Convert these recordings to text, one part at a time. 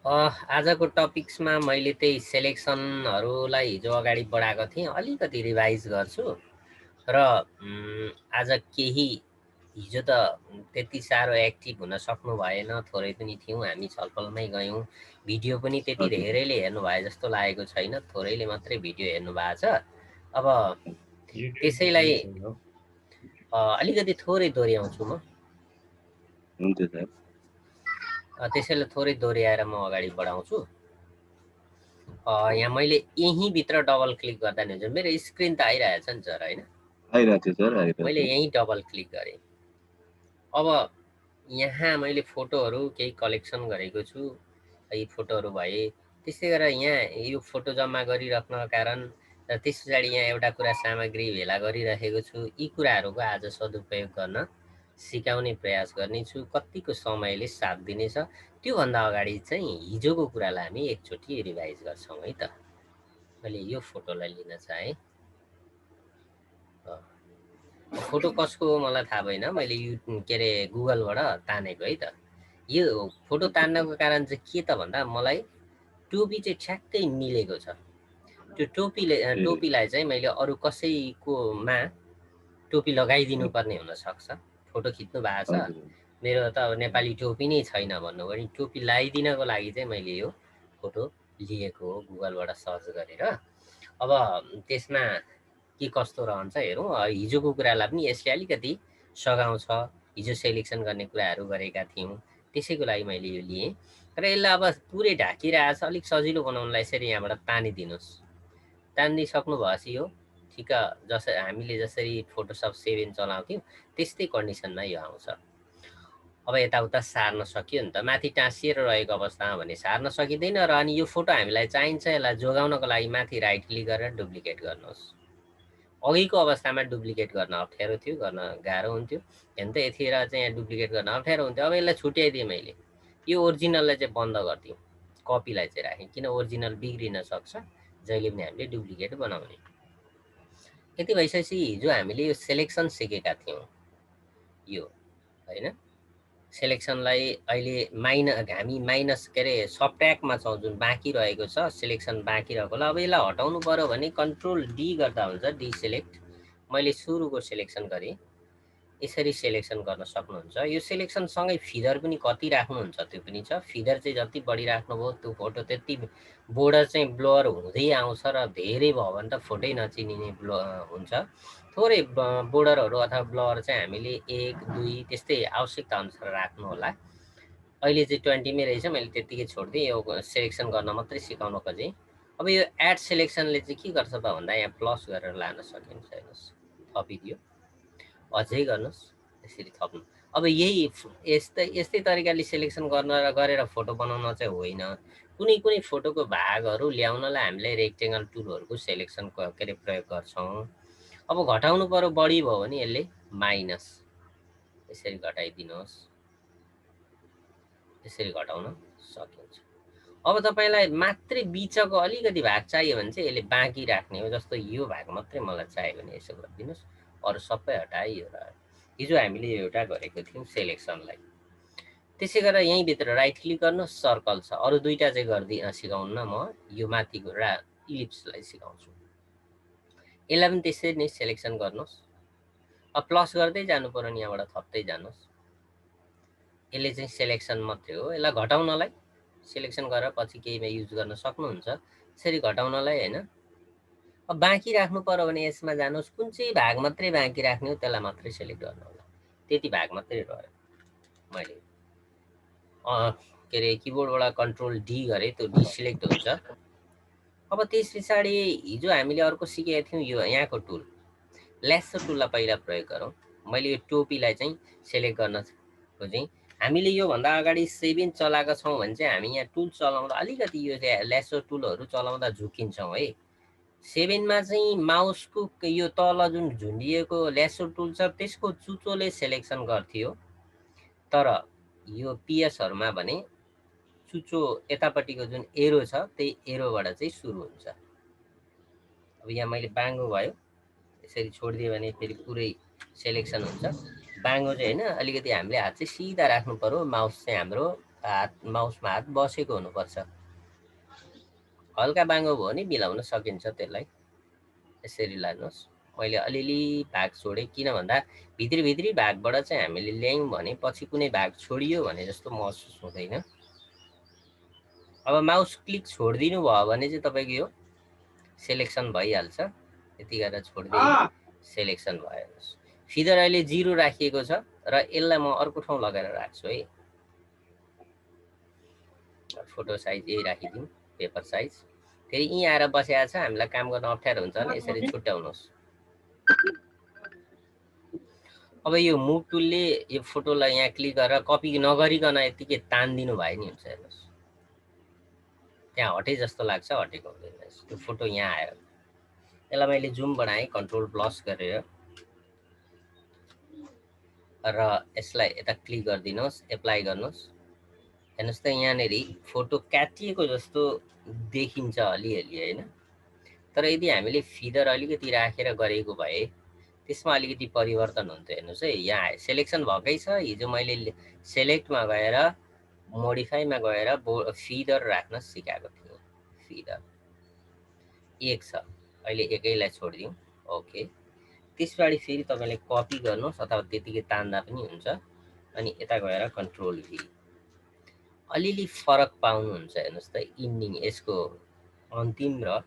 आजको टपिक्समा मैले त्यही सेलेक्सनहरूलाई हिजो अगाडि बढाएको थिएँ, अलिकति रिभाइज गर्छु र आज केही हिजो त त्यति साह्रो एक्टिभ हुन सक्नु भएन, थोरै पनि थियौँ, हामी छलफलमै गयौँ। भिडियो पनि त्यति हजुर धेरैले हेर्नुभए जस्तो लागेको छैन, थोरैले मात्रै भिडियो हेर्नुभएको छ। अब युट्युबमा त्यसैलाई पनि छैन। अलिकति थोरै दोहोऱ्याउँछु म। हुन्छ सर। त्यसैले थोरै दोहोऱ्याएर म अगाडि बढाउँछु। यहाँ मैले यहीँभित्र डबल क्लिक गर्दा नि हुन्छ, मेरो स्क्रिन त आइरहेछ नि सर, होइन? आइरहेको थियो सर, आइरहेको मैले थियो। यहीँ डबल क्लिक गरेँ। अब यहाँ मैले फोटोहरू केही कलेक्सन गरेको छु, यी फोटोहरू भए। त्यस्तै गरेर यहाँ यो फोटो जम्मा गरिराख्नको कारण र त्यस पछाडि यहाँ एउटा कुरा सामग्री भेला गरिरहेको छु। यी कुराहरूको आज सदुपयोग गर्न सिकाउने प्रयास गर्नेछु। कतिको समयले साथ दिनेछ त्योभन्दा अगाडि चाहिँ हिजोको कुरालाई हामी एकचोटि रिभाइज गर्छौँ है त। मैले यो फोटोलाई लिन चाहेँ। फोटो कसको हो मलाई थाहा भएन, मैले के अरे गुगलबाट तानेको है त। यो फोटो तान्नको कारण चाहिँ के त भन्दा मलाई टोपी चाहिँ ठ्याक्कै मिलेको छ। त्यो टोपीलाई चाहिँ मैले अरू कसैकोमा टोपी लगाइदिनु पर्ने हुनसक्छ। फोटो खिच्नु भएको छ, हजुर मेरो त अब नेपाली टोपी नै छैन भन्नु भने टोपी लगाइदिनको लागि चाहिँ मैले यो फोटो लिएको हो गुगलबाट सर्च गरेर। अब त्यसमा के कस्तो रहन्छ हेरौँ। हिजोको कुरालाई पनि यसले अलिकति सघाउँछ। हिजो सेलेक्सन गर्ने कुराहरू गरेका थियौँ, त्यसैको लागि मैले यो लिएँ र यसलाई अब पुरै ढाकिरहेछ। अलिक सजिलो बनाउनलाई यसरी यहाँबाट तानिदिनुहोस्। तानिदिइसक्नु भएपछि यो ठिक हामीले जसरी फोटोसप 7 चलाउँथ्यौँ त्यस्तै कन्डिसनमा यो आउँछ। अब यताउता सार्न सकियो नि त। माथि टाँसिएर रहेको अवस्थामा भने सार्न सकिँदैन र अनि यो फोटो हामीलाई चाहिन्छ, यसलाई जोगाउनको लागि माथि राइट क्लिक गरेर डुप्लिकेट गर्नुहोस्। अघिको अवस्थामा डुप्लिकेट गर्न अप्ठ्यारो थियो, गर्न गाह्रो हुन्थ्यो। हेर्नु त यतिखेर चाहिँ यहाँ डुप्लिकेट गर्न अप्ठ्यारो हुन्थ्यो। अब यसलाई छुट्याइदिएँ मैले। यो ओरिजिनललाई चाहिँ बन्द गरिदिउँ, कपीलाई चाहिँ राखेँ, किन ओरिजिनल बिग्रिन सक्छ जहिले पनि हामीले डुप्लिकेट बनाउने। यति भइसकेपछि हिजो हामीले यो सेलेक्सन सिकेका थियौँ। यो होइन, सेलेक्सनलाई अहिले हामी माइनस के अरे सबट्र्याकमा छौँ, जुन बाँकी रहेको छ सेलेक्सन बाँकी रहेको होला। अब यसलाई हटाउनु पऱ्यो भने कन्ट्रोल डी गर्दा हुन्छ, डिसेलेक्ट। मैले सुरुको सेलेक्सन गरेँ, यसरी सेलेक्सन गर्न सक्नुहुन्छ। यो सेलेक्सनसँगै फिदर पनि कति राख्नुहुन्छ त्यो पनि छ। फिदर चाहिँ जति बढी राख्नुभयो त्यो फोटो त्यति बोर्डर चाहिँ ब्लर हुँदै आउँछ र धेरै भयो भने त फोटै नचिनिने हुन्छ। थोरै बोर्डरहरू अथवा ब्लर चाहिँ हामीले 1, 2 त्यस्तै आवश्यकता अनुसार राख्नु होला। अहिले चाहिँ 20 मै रहेछ, मैले त्यत्तिकै छोडिदिएँ। यो सेलेक्सन गर्न मात्रै सिकाउन खोजेँ। अब यो एड सेलेक्सनले चाहिँ के गर्छ त भन्दा यहाँ प्लस गरेर लान सकिन्छ। हेर्नुहोस्, थपिदियो, अझै गर्नुहोस्, यसरी थप्नु। अब यही यस्तै तरिकाले सेलेक्सन गरेर फोटो बनाउन चाहिँ होइन। कुनै कुनै फोटोको भागहरू ल्याउनलाई हामीले रेक्टेङ्गल टुलहरूको सेलेक्सन के अरे प्रयोग गर्छौँ। अब घटाउनु पर्यो, बढी भयो भने यसले माइनस यसरी घटाइदिनुहोस्, यसरी घटाउन सकिन्छ। अब तपाईँलाई मात्रै बिचको अलिकति भाग चाहियो भने चाहिँ यसले बाँकी राख्ने हो। जस्तो यो भाग मात्रै मलाई चाहियो भने यसो गरिदिनुहोस्, अरू सबै हटाए यो रह्यो। हिजो हामीले एउटा गरेको थियौँ सेलेक्सनलाई। त्यसै गरेर यहीँभित्र राइट क्लिक गर्नुहोस्, सर्कल छ। अरू दुईवटा चाहिँ सिकाउन्न म, यो माथिको इलिप्सलाई सिकाउँछु। यसलाई पनि त्यसरी नै सेलेक्सन गर्नुहोस्। अब प्लस गर्दै जानु पर्यो नि, यहाँबाट थप्दै जानुहोस्। यसले चाहिँ सेलेक्सन मात्रै हो। यसलाई घटाउनलाई सेलेक्सन गरेर पछि केहीमा युज गर्न सक्नुहुन्छ, यसरी घटाउनलाई होइन। अब बाँकी राख्नु पर्यो भने यसमा जानुहोस्, कुन चाहिँ भाग मात्रै बाँकी राख्ने हो त्यसलाई मात्रै सेलेक्ट गर्नु होला। त्यति भाग मात्रै रह्यो। मैले के अरे किबोर्डबाट कन्ट्रोल डी गरेँ, त्यो डिसिलेक्ट हुन्छ। अब त्यस पछाडि हिजो हामीले अर्को सिकेका थियौँ, यो यहाँको टुल लेसो टुललाई पहिला प्रयोग गरौँ। मैले यो टोपीलाई चाहिँ सेलेक्ट गर्न खोजेँ। हामीले योभन्दा अगाडि 7 चलाएका छौँ भने चाहिँ हामी यहाँ टुल चलाउँदा अलिकति यो लेसो टुलहरू चलाउँदा झुकिन्छौँ है। 7 मा चाहिँ माउसको यो तल जुन झुन्डिएको लेसो टुल छ त्यसको चुचोले सेलेक्सन गर्थ्यो, तर यो पिएसहरूमा भने चुचो यतापट्टिको जुन एरो छ त्यही एरोबाट चाहिँ सुरु हुन्छ। अब यहाँ मैले बाङ्गो भयो, यसरी छोडिदियो भने फेरि पुरै सेलेक्सन हुन्छ। बाङ्गो चाहिँ होइन, अलिकति हामीले हात चाहिँ सिधा राख्नु पर्यो, माउस चाहिँ हाम्रो माउसमा हात बसेको हुनुपर्छ। हल्का बाङ्गो भयो भने मिलाउन सकिन्छ त्यसलाई। यसरी लानुहोस्। मैले अलिअलि भाग छोडेँ, किन भन्दा भित्री भित्री भागबाट चाहिँ हामीले ल्यायौँ भने पछि कुनै भाग छोडियो भने जस्तो महसुस हुँदैन। अब माउस क्लिक छोडिदिनु भयो भने चाहिँ तपाईँको यो सेलेक्सन भइहाल्छ। यति गरेर छोडिदिए सेलेक्सन भयो। फिदर अहिले 0 राखिएको छ र यसलाई म अर्को ठाउँ लगाएर राख्छु है। फोटो साइज यही राखिदिउँ, पेपर साइज। फेरि यहीँ आएर बसेको छ, हामीलाई काम गर्न अप्ठ्यारो हुन्छ भने यसरी छुट्याउनुहोस्। अब यो मुभ टुलले यो फोटोलाई यहाँ क्लिक गरेर कपी नगरिकन यतिकै तान्दिनु भयो नि हुन्छ। हेर्नुहोस् त्यहाँ हटे जस्तो लाग्छ, हटेको हुँदैन। त्यो फोटो यहाँ आयो। यसलाई मैले जुम बनाएँ कन्ट्रोल+ गरेर र यसलाई यता क्लिक गरिदिनुहोस्, एप्लाई गर्नुहोस्। हेर्नुहोस् त यहाँनिर फोटो काटिएको जस्तो देखिन्छ अलिअलि होइन। तर यदि हामीले फिदर अलिकति राखेर गरेको भए त्यसमा अलिकति परिवर्तन हुन्थ्यो। हेर्नुहोस् है, यहाँ सेलेक्सन भएकै छ। हिजो मैले सेलेक्टमा गएर मोडिफाईमा गएर फिदर राख्न सिकाएको थिएँ। फिदर 1 छ, अहिले एकैलाई छोडिदिउँ। ओके, त्यसपछि फेरि तपाईँले कपी गर्नुहोस् अथवा त्यतिकै तान्दा पनि हुन्छ। अनि यता गएर कन्ट्रोल+V। अलिअलि फरक पाउनुहुन्छ। हेर्नुहोस् त इन्डिङ, यसको अन्तिम र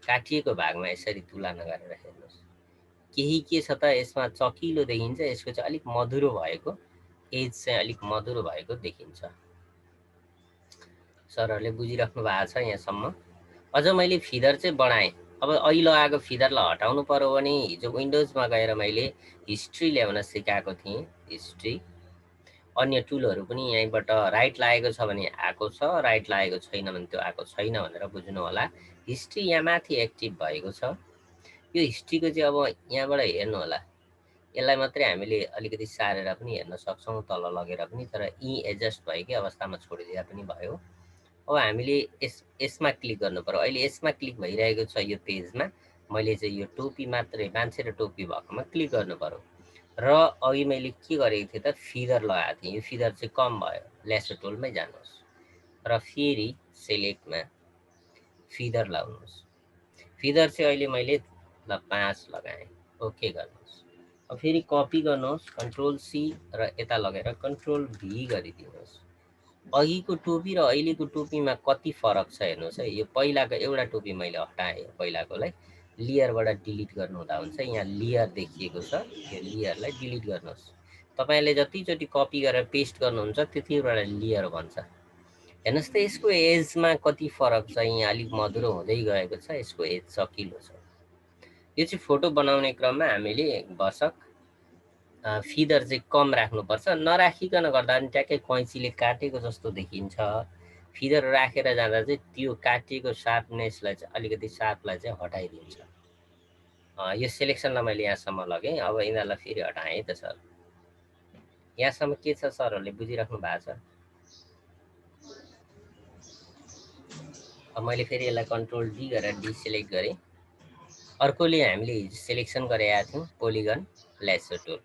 काटिएको भागमा यसरी तुलना गरेर हेर्नुहोस्। केही के छ त यसमा चकिलो देखिन्छ, यसको चाहिँ अलिक मधुरो भएको, एज चाहिँ अलिक मधुरो भएको देखिन्छ। सरहरूले बुझिराख्नु भएको छ यहाँसम्म? अझ मैले फिदर चाहिँ बढाएँ। अब अहिले आएको फिदरलाई हटाउनु पर्यो भने हिजो विन्डोजमा गएर मैले हिस्ट्री ल्याउन सिकाएको थिएँ। हिस्ट्री अन्य टुलहरू पनि यहीँबाट राइट लागेको छ भने आएको छ, राइट लागेको छैन भने त्यो आएको छैन भनेर बुझ्नु होला। हिस्ट्री यहाँ माथि एक्टिभ भएको छ। यो हिस्ट्रीको चाहिँ अब यहाँबाट हेर्नु होला। यसलाई मात्रै हामीले अलिकति सारेर पनि हेर्न सक्छौँ, तल लगेर पनि। तर यी एडजस्ट भएकै अवस्थामा छोडिदिँदा पनि भयो। अब हामीले यसमा क्लिक गर्नु पर्यो। अहिले यसमा क्लिक भइरहेको छ यो पेजमा। मैले चाहिँ यो टोपी मात्रै, मान्छे र टोपी भएकोमा क्लिक गर्नु पर्यो। र अघि मैले के गरेको थिएँ त, फिदर लगाएको थिएँ। यो फिदर चाहिँ कम भयो। ल्यासो टुलमै जानुहोस् र फेरि सेलेक्टमा फिदर लगाउनुहोस्। फिदर चाहिँ अहिले मैले 5 लगाएँ। ओके गर्नुहोस्। अब फेरि कपी गर्नुहोस्, कन्ट्रोल+C र यता लगेर कन्ट्रोल+V गरिदिनुहोस्। अघिको टोपी र अहिलेको टोपीमा कति फरक छ हेर्नुहोस् है। यो पहिलाको एउटा टोपी मैले हटाएँ, पहिलाकोलाई लेयरबाट डिलिट गर्नु हुँदा हुन्छ। यहाँ लेयर देखिएको छ, यो लेयरलाई डिलिट गर्नुहोस्। तपाईँले जतिचोटि कपी गरेर पेस्ट गर्नुहुन्छ त्यतिबाट लेयर भन्छ। हेर्नुहोस् त यसको एजमा कति फरक छ। यहाँ अलिक मधुरो हुँदै गएको छ, यसको एज चकिलो छ। यो चाहिँ फोटो बनाउने क्रममा हामीले भसक फिदर चाहिँ कम राख्नुपर्छ। नराखिकन गर्दा पनि ट्याक्कै कैँचीले काटेको जस्तो देखिन्छ। फिदर राखेर जाँदा चाहिँ त्यो काटिएको सार्पनेसलाई चाहिँ, अलिकति सार्पलाई चाहिँ हटाइदिन्छ। यो सेलेक्सनलाई मैले यहाँसम्म लगेँ। अब यिनीहरूलाई फेरि हटाएँ है त सर। यहाँसम्म के छ सरहरूले बुझिराख्नु भएको छ? अब मैले फेरि यसलाई कन्ट्रोल+D गरेर डिसेलेक्ट गरेँ। अर्कोले हामीले सेलेक्सन गरेका थियौँ पोलिगन ल्यासो टुल।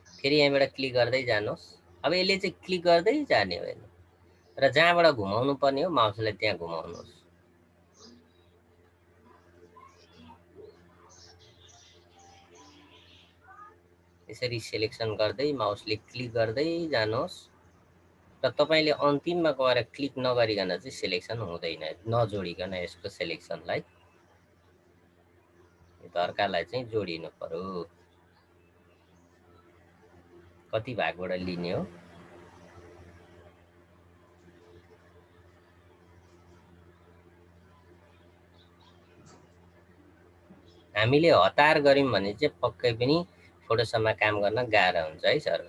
फेरि यहाँबाट क्लिक गर्दै जानुहोस्। अब यसले चाहिँ क्लिक गर्दै जाने हो हेर्नु, र जहाँबाट घुमाउनु पर्ने हो माउसलाई त्यहाँ घुमाउनुहोस्। यसरी सेलेक्सन गर्दै माउसले क्लिक गर्दै जानुहोस् र तपाईँले अन्तिममा गएर क्लिक नगरिकन चाहिँ सेलेक्सन हुँदैन, नजोडिकन यसको सेलेक्सनलाई अर्कालाई चाहिँ जोडिनु पर्यो। कति भागबाट लिने हो? हामीले हतार गऱ्यौँ भने चाहिँ पक्कै पनि फोटोसपमा काम गर्न गाह्रो हुन्छ है सर।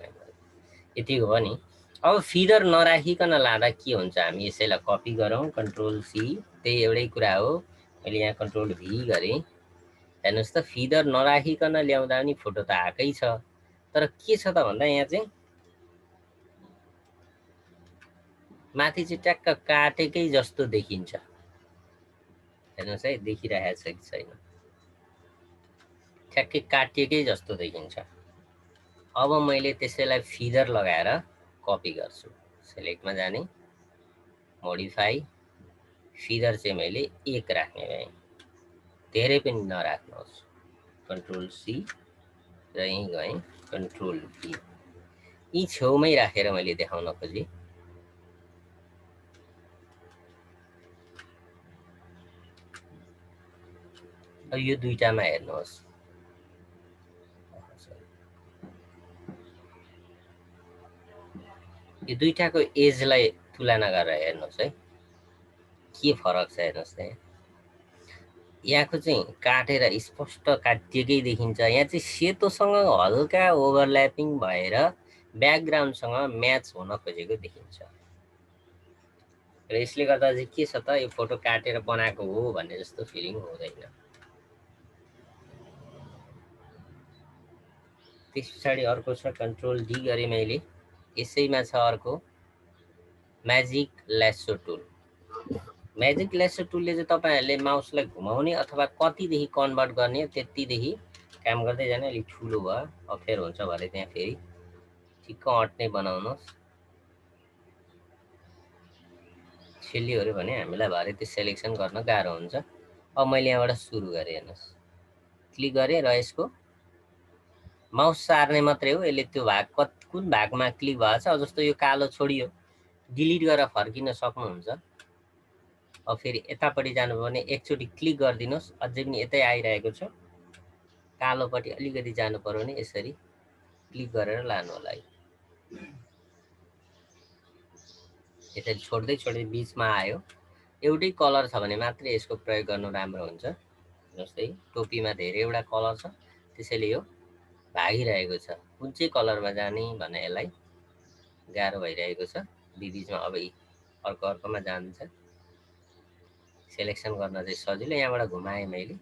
यति हो नि। अब फिदर नराखिकन लाँदा के हुन्छ, हामी यसैलाई कपी गरौँ, कन्ट्रोल+C, त्यही एउटै कुरा हो। मैले यहाँ कन्ट्रोल+V गरेँ। हेर्नुहोस् त फिदर नराखिकन ल्याउँदा पनि फोटो त आएकै छ। तर के छ त भन्दा यहाँ चाहिँ माथि चाहिँ ट्याक्क काटेकै जस्तो देखिन्छ। हेर्नुहोस् है, देखिरहेको छ कि छैन? ठ्याक्कै काटिएकै जस्तो देखिन्छ। अब मैले त्यसैलाई फिदर लगाएर कपी गर्छु। सेलेक्टमा जाने, मोडिफाई फिदर चाहिँ मैले 1 राख्ने भएँ, धेरै पनि नराख्नुहोस्। कन्ट्रोल सी र यहीँ गएँ कन्ट्रोल भी, यी छेउमै राखेर मैले देखाउन खोजेँ। अब यो दुईटामा हेर्नुहोस्, यो दुईटाको एजलाई तुलना गरेर हेर्नुहोस् है, के फरक छ हेर्नुहोस् त्यहाँ। यहाँको चाहिँ काटेर स्पष्ट काटिएकै देखिन्छ, यहाँ चाहिँ सेतोसँग हल्का ओभरल्यापिङ भएर ब्याकग्राउन्डसँग म्याच हुन खोजेको देखिन्छ। र यसले गर्दा चाहिँ के छ त, यो फोटो काटेर बनाएको हो भन्ने जस्तो फिलिङ हुँदैन। त्यस पछाडि अर्को छ कन्ट्रोल डी गरेँ मैले, यसैमा छ अर्को magic lasso tool. Magic lasso टुलले चाहिँ तपाईहरुले माउसलाई घुमाउने अथवा कतिदेखि कन्भर्ट गर्ने त्यतिदेखि काम गर्दै जाने। अलिक ठुलो भयो, अप्ठ्यारो हुन्छ भने त्यहाँ फेरि ठिक्क अट्नै बनाउनुहोस्। सेलियोहरू भने हामीलाई भरे त्यो सेलेक्सन गर्न गाह्रो हुन्छ। अब मैले यहाँबाट सुरु गरेँ, हेर्नुहोस् क्लिक गरेँ र यसको माउस सार्ने मात्रै हो, यसले त्यो भाग कुन भागमा क्लिक भएको छ, जस्तो यो कालो छोडियो डिलिट गरेर फर्किन सक्नुहुन्छ। अब फेरि यतापट्टि जानुभयो भने एकचोटि क्लिक गरिदिनुहोस्, अझै पनि यतै आइरहेको छ। कालोपट्टि अलिकति जानु पर्यो भने यसरी क्लिक गरेर लानु होला। यसरी छोड्दै छोड्दै बिचमा आयो। एउटै कलर छ भने मात्रै यसको प्रयोग गर्नु राम्रो हुन्छ। जस्तै टोपीमा धेरैवटा कलर छ, त्यसैले यो भागिरहेको छ, कुन चाहिँ कलरमा जाने भने यसलाई गाह्रो भइरहेको छ। बिचमा अब अर्कोमा जान्छ, सेलेक्सन गर्न चाहिँ सजिलो। यहाँबाट घुमाएँ मैले,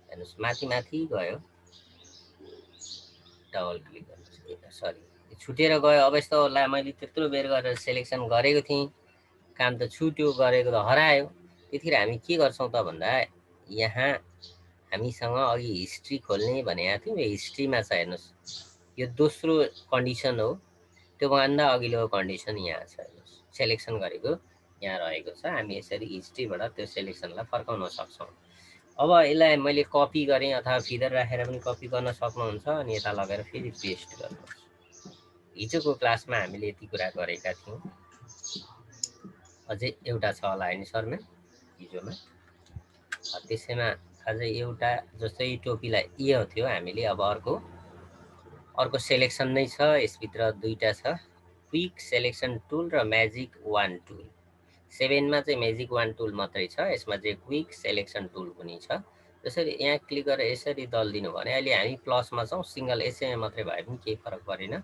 हेर्नुहोस् माथि माथि गयो, डबल क्लिक गर्नुहोस्। सरी छुटेर गयो। अब यस्तोलाई मैले त्यत्रो बेर गरेर सेलेक्सन गरेको थिएँ, काम त छुट्यो, गरेको त हरायो। त्यतिखेर हामी के गर्छौँ त भन्दा, यहाँ हामीसँग अघि हिस्ट्री खोल्ने भनेको थियौँ, यो हिस्ट्रीमा छ हेर्नुहोस्, यो दोस्रो कन्डिसन हो। त्योभन्दा अघिल्लो कन्डिसन यहाँ छ, हेर्नुहोस् सेलेक्सन गरेको यहाँ रहेको छ। हामी यसरी हिस्ट्रीबाट त्यो सेलेक्सनलाई फर्काउन सक्छौँ। अब यसलाई मैले कपी गरेँ अथवा फिदर राखेर पनि कपी गर्न सक्नुहुन्छ, अनि यता लगेर फेरि पेस्ट गर्नुहोस्। हिजोको क्लासमा हामीले यति कुरा गरेका थियौँ। अझै एउटा छ होला नि सरमा हिजोमा, त्यसैमा अझै एउटा जस्तै टोपीलाई यो थियो हामीले। अब अर्को सेलेक्सन नै छ, यसभित्र दुईटा छ, क्विक सेलेक्सन टुल र म्याजिक वान टुल। 7 मा चाहिँ म्याजिक वान टुल मात्रै छ, यसमा चाहिँ क्विक सेलेक्सन टुल पनि छ। जसरी यहाँ क्लिक गरेर यसरी दल्दिनु भने अहिले हामी प्लसमा छौँ, सिङ्गल यसैमा मात्रै भए पनि केही फरक परेन।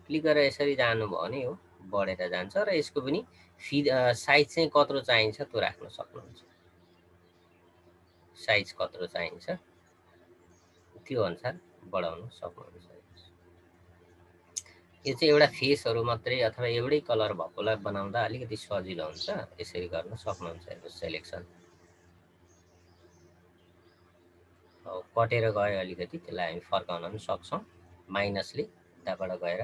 क्लिक गरेर यसरी जानुभयो भने यो बढेर जान्छ र यसको पनि साइज चाहिँ कत्रो चाहिन्छ त्यो राख्न सक्नुहुन्छ। साइज कत्रो चाहिन्छ त्यो अनुसार बढाउन सक्नुहुन्छ। यो चाहिँ एउटा फेसहरू मात्रै अथवा एउटै कलर भएकोलाई बनाउँदा अलिकति सजिलो हुन्छ, यसरी गर्न सक्नुहुन्छ। हेर्नु सेलेक्सन कटेर गयो अलिकति, त्यसलाई हामी फर्काउन पनि सक्छौँ। माइनसले त्यहाँबाट गएर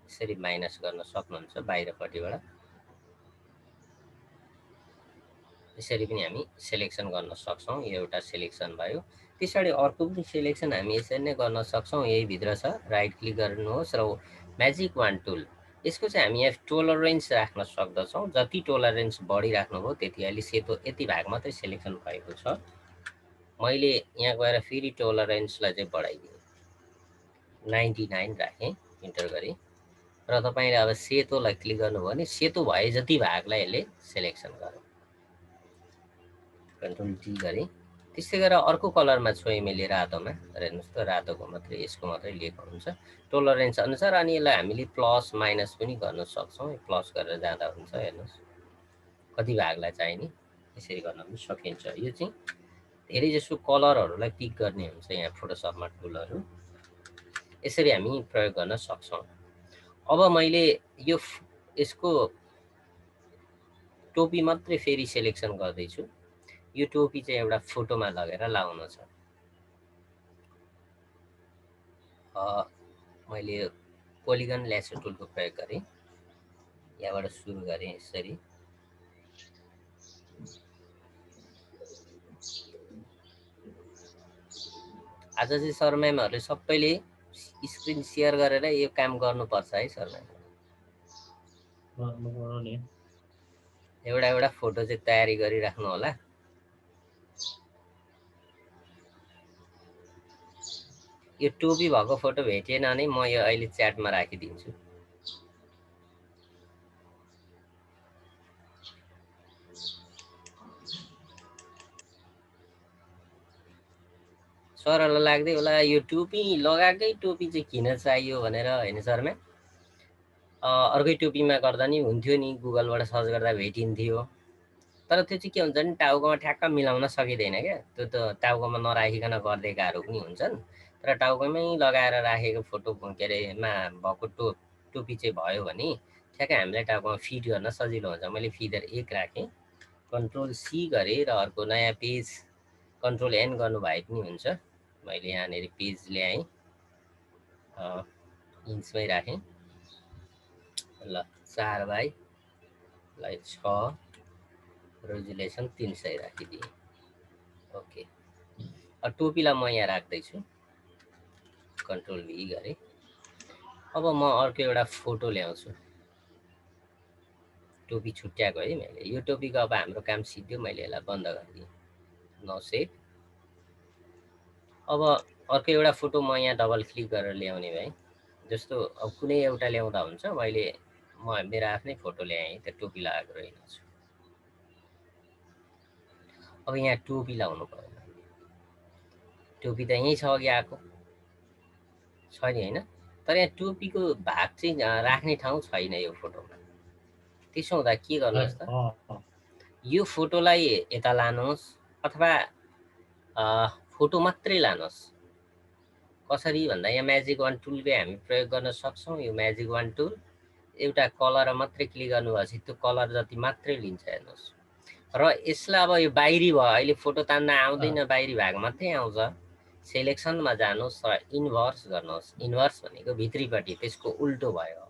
यसरी माइनस गर्न सक्नुहुन्छ बाहिरपट्टिबाट। यसरी पनि हामी सेलेक्सन गर्न सक्छौँ। यो एउटा सेलेक्सन भयो। त्यसरी अर्को पनि सेलेक्सन हामी यसरी नै गर्न सक्छौँ। यही भित्र छ, राइट क्लिक गर्नुहोस् र म्याजिक वान टुल, यसको चाहिँ हामी यहाँ टोलरेन्स राख्न सक्दछौँ। जति टोलरेन्स बढी राख्नुभयो त्यति। अहिले सेतो यति भाग मात्रै सेलेक्सन भएको छ, मैले यहाँ गएर फेरि टोलरेन्सलाई चाहिँ बढाइदिएँ, 99 राखेँ, इन्टर गरेँ। र तपाईँले अब सेतोलाई क्लिक गर्नुभयो भने सेतो भए जति भागलाई यसले सेलेक्सन गर्यो। कन्ट्रोल डी गरेँ। त्यस्तै गरेर अर्को कलरमा छोएँ मैले, रातोमा। हेर्नुहोस् त, रातोको मात्रै यसको मात्रै लिएको हुन्छ टोलरेन्स अनुसार। अनि यसलाई हामीले प्लस माइनस पनि गर्न सक्छौँ। प्लस गरेर जाँदा हुन्छ, हेर्नुहोस् कति भागलाई चाहिने यसरी गर्न पनि सकिन्छ। यो चाहिँ धेरै जसो कलरहरूलाई पिक गर्ने हुन्छ यहाँ फोटोसपमा टुलहरू, यसरी हामी प्रयोग गर्न सक्छौँ। अब मैले यसको टोपी मात्रै फेरि सेलेक्सन गर्दैछु। यो टोपी चाहिँ एउटा फोटोमा लगेर लाउनु छ। मैले पोलिगन ल्यासो टुलको प्रयोग गरेँ। यहाँबाट सुरु गरेँ यसरी। आज चाहिँ सर म्यामहरूले सबैले स्क्रिन सेयर गरेर यो काम गर्नुपर्छ है सर म्याम। एउटा फोटो चाहिँ तयारी गरिराख्नु होला। यो टोपी भएको फोटो भेटिएन भने म यो अहिले च्याटमा राखिदिन्छु। सरहरूलाई लाग्दै होला यो टोपी लगाएकै टोपी चाहिँ किन चाहियो भनेर होइन सर म्याम। अर्कै टोपीमा गर्दा नि हुन्थ्यो नि, गुगलबाट सर्च गर्दा भेटिन्थ्यो। तर त्यो चाहिँ के हुन्छ नि टाउकोमा ठ्याक्क मिलाउन सकिँदैन क्या। त्यो त टाउकोमा नराखिकन गरिदिएकाहरू पनि हुन्छन्। तर टाउकोमै लगाएर राखेको फोटो के अरे मा भएको टोपी चाहिँ भयो भने ठ्याक्कै हामीलाई टाउकोमा फिट गर्न सजिलो हुन्छ। मैले फिदर 1 राखेँ, कन्ट्रोल सी गरेँ र अर्को नयाँ पेज कन्ट्रोल एन गर्नु भए पनि हुन्छ। मैले यहाँनिर पेज ल्याएँ, इन्चमै राखेँ। ल 4/6 रेजुलेसन 300 राखिदिएँ। ओके, टोपीलाई म यहाँ राख्दैछु, कन्ट्रोल भी गरेँ। अब म अर्को एउटा फोटो ल्याउँछु। टोपी छुट्याएको है मैले। यो टोपीको अब हाम्रो काम सिद्धियो, मैले यसलाई बन्द गरिदिएँ। No save. अब अर्को एउटा फोटो म यहाँ डबल क्लिक गरेर ल्याउने भएँ। जस्तो अब कुनै एउटा ल्याउँदा हुन्छ, म मेरो आफ्नै फोटो ल्याएँ, त्यो टोपी लगाएको रहेनछु। अब यहाँ टोपी लाउनु पर्यो। टोपी त यहीँ छ, अघि आएको छ नि होइन। तर यहाँ टोपीको भाग चाहिँ राख्ने ठाउँ छैन यो फोटोमा। त्यसो हुँदा के गर्नुहोस् त, यो फोटोलाई यता लानुहोस् अथवा फोटो मात्रै लानुहोस्। कसरी भन्दा यहाँ म्याजिक वान टुलकै हामी प्रयोग गर्न सक्छौँ। यो म्याजिक वान टुल एउटा कलर मात्रै क्लिक गर्नुभएपछि त्यो कलर जति मात्रै लिन्छ हेर्नुहोस्। र यसलाई अब यो बाहिरी भयो, अहिले फोटो तान्न आउँदैन, बाहिरी भाग मात्रै आउँछ। सेलेक्सनमा जानुहोस् र इन्भर्स गर्नुहोस्। इन्भर्स भनेको भित्रीपट्टि, त्यसको उल्टो भयो।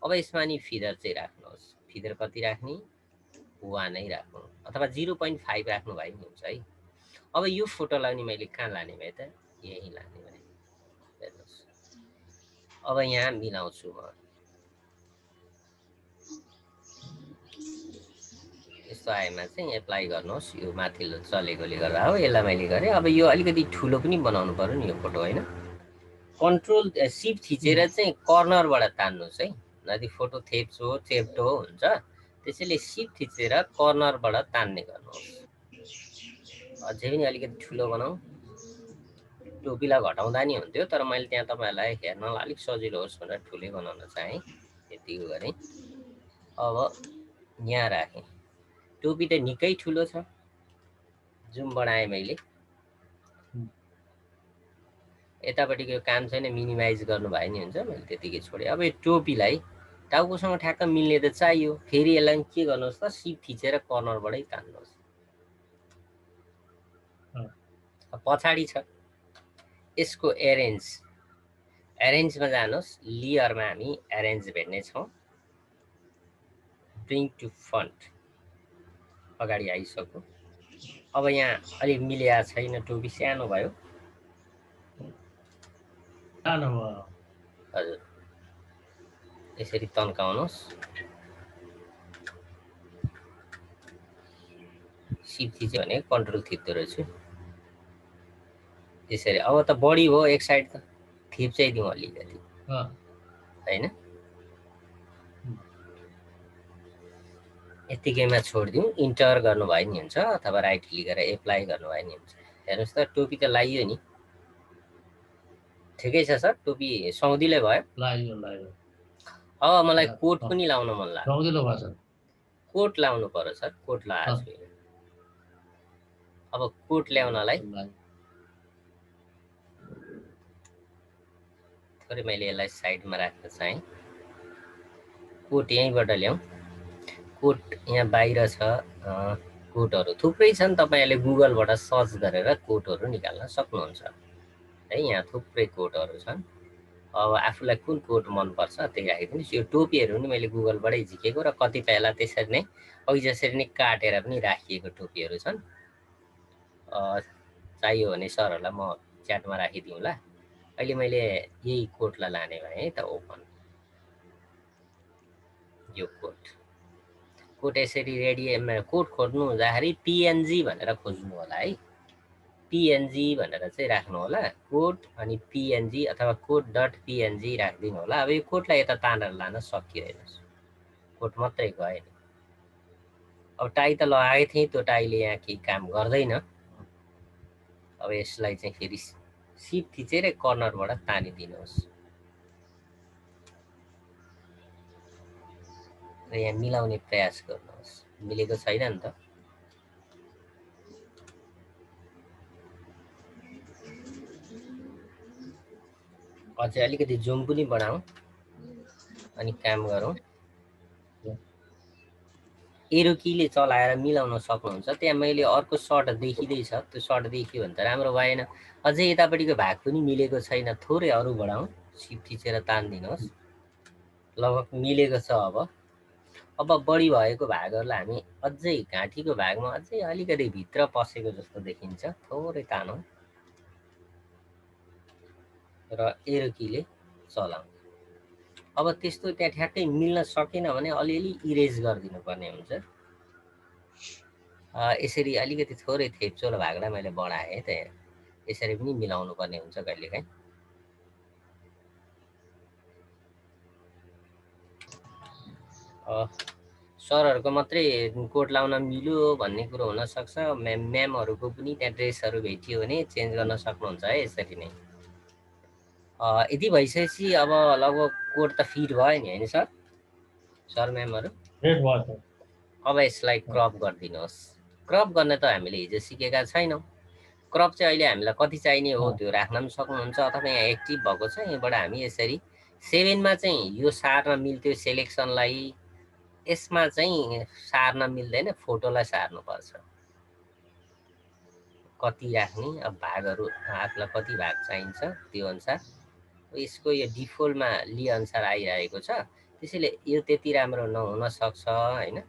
अब यसमा नि फिदर चाहिँ राख्नुहोस्। फिदर कति राख्ने, 1 नै राख्नु अथवा 0.5 राख्नु भए पनि हुन्छ है। अब यो फोटोलाई नि मैले कहाँ लाने भए त, यही लाने भए। हेर्नुहोस्, अब यहाँ मिलाउँछु म। यस्तो आएमा चाहिँ एप्लाई गर्नुहोस्। यो माथिल्लो चलेकोले गर्दा हो, यसलाई मैले गरेँ। अब यो अलिकति ठुलो पनि बनाउनु पर्यो नि यो फोटो होइन। कन्ट्रोल सिफ्ट थिचेर चाहिँ कर्नरबाट तान्नुहोस् है, नदि फोटो चेप्टो हुन्छ। त्यसैले सिफ्ट थिचेर कर्नरबाट तान्ने गर्नुहोस्। अझै पनि अलिकति ठुलो बनाऊ। टोपीलाई घटाउँदा नि हुन्थ्यो, तर मैले त्यहाँ तपाईँहरूलाई हेर्नलाई अलिक सजिलो होस् भनेर ठुलै बनाउन चाहेँ, यतिको गरेँ। अब यहाँ राखेँ। टोपी त निकै ठुलो छ, जुम बढाएँ मैले। यतापट्टिको काम छैन, मिनिमाइज गर्नु भए नि हुन्छ, मैले त्यतिकै छोडेँ। अब यो टोपीलाई टाउकोसँग ठ्याक्क मिल्ने त चाहियो। फेरि यसलाई के गर्नुहोस् त, सिप थिचेर कर्नरबाटै तान्नुहोस्। पछाडि छ यसको एरेन्जमा जानुहोस्। लेयरमा हामी एरेन्ज भेट्नेछौँ। ब्रिङ टु फ्रन्ट अगाडि आइसक्यो। अब यहाँ अलिक मिलेको छैन, टोपी सानो भयो। हजुर, यसरी तन्काउनुहोस्। सिप थिच्यो भने कन्ट्रोल थिच्दो रहेछु यसरी। अब त बढी भयो एक साइड, त थिप्चाइदिउँ अलिकति होइन, यतिकैमा छोडिदिउँ। इन्टर गर्नुभयो नि हुन्छ, अथवा राइट क्लिक गरेर एप्लाई गर्नुभयो नि हुन्छ। हेर्नुहोस् त टोपी त लगाइयो नि, ठिकै छ सर। टोपी सौदिलै भयो। अब मलाई कोट पनि लाउन मन लाग्यो। कोट लाउनु पर्यो सर, कोट लगाएको छु। अब कोट ल्याउनलाई थोरै मैले यसलाई साइडमा राख्न चाहेँ। कोट यहीँबाट ल्याउँ। कोट यहाँ बाहिर छ। कोटहरू थुप्रै छन्, तपाईँहरूले गुगलबाट सर्च गरेर कोटहरू निकाल्न सक्नुहुन्छ है। यहाँ थुप्रै कोटहरू छन्। अब आफूलाई कुन कोट मनपर्छ त्यही राखिदिनुहोस्। यो टोपीहरू पनि मैले गुगलबाटै झिकेको र कतिपयलाई त्यसरी नै अघि जसरी नै काटेर पनि राखिएको टोपीहरू छन्। चाहियो भने सरहरूलाई म च्याटमा राखिदिउँला। अहिले मैले यही कोटलाई लाने भएँ है त ओपन। यो कोट यसरी रेडियोमा कोट खोज्नु हुँदाखेरि पिएनजी भनेर खोज्नु होला है। पिएनजी भनेर चाहिँ राख्नु होला कोड, अनि पिएनजी अथवा कोड डट पिएनजी राखिदिनु होला। अब यो कोडलाई यता तानेर लान सकियो हेर्नुहोस्, कोड मात्रै गयो नि। अब टाई त लगाएको थिएँ, त्यो टाईले यहाँ केही काम गर्दैन। अब यसलाई चाहिँ फेरि सिप थिचेर कर्नरबाट तानिदिनुहोस् र यहाँ मिलाउने प्रयास गर्नुहोस्। मिलेको छैन नि त। अझै अलिकति जुम पनि बढाउँ अनि काम गरौँ। एरो कीले चलाएर मिलाउन सक्नुहुन्छ। त्यहाँ मैले अर्को सर्ट देखिँदैछ, त्यो सर्ट देखियो भने त राम्रो भएन। अझै यतापट्टिको भाग पनि मिलेको छैन, थोरै अरू बढाउँ, सिप थिचेर तानिदिनुहोस्। लगभग मिलेको छ। अब बढी भएको भागहरूलाई हामी अझै घाँटीको भागमा अझै अलिकति भित्र पसेको जस्तो देखिन्छ, थोरै तानौँ र एरो कीले चलाउँ। अब त्यस्तो त्यहाँ ठ्याक्कै मिल्न सकेन भने अलिअलि इरेज गरिदिनु पर्ने हुन्छ। यसरी अलिकति थोरै थेप्चोल भागलाई मैले बढाएँ त, यसरी पनि मिलाउनु पर्ने हुन्छ कहिलेकाहीँ। सरहरूको मात्रै कोट लाउन मिल्यो भन्ने कुरो हुनसक्छ। म्यामहरूको पनि त्यहाँ ड्रेसहरू भेटियो भने चेन्ज गर्न सक्नुहुन्छ है यसरी नै। यति भइसकेपछि अब लगभग कोट त फिट भयो नि होइन सर? सर म्यामहरू अब यसलाई क्रप गरिदिनुहोस्। क्रप गर्न त हामीले हिजो सिकेका छैनौँ। क्रप चाहिँ अहिले हामीलाई कति चाहिने हो त्यो राख्न पनि सक्नुहुन्छ, अथवा यहाँ एक्टिभ भएको छ यहाँबाट हामी यसरी 7मा चाहिँ यो सार्न मिल्थ्यो सेलेक्सनलाई, यसमा चाहिँ सार्न मिल्दैन, फोटोलाई सार्नुपर्छ। कति राख्ने अब भागहरू आफूलाई कति भाग चाहिन्छ त्यो अनुसार। यसको यो डिफल्टमा लिए अनुसार आइरहेको छ, त्यसैले यो त्यति राम्रो नहुन सक्छ होइन।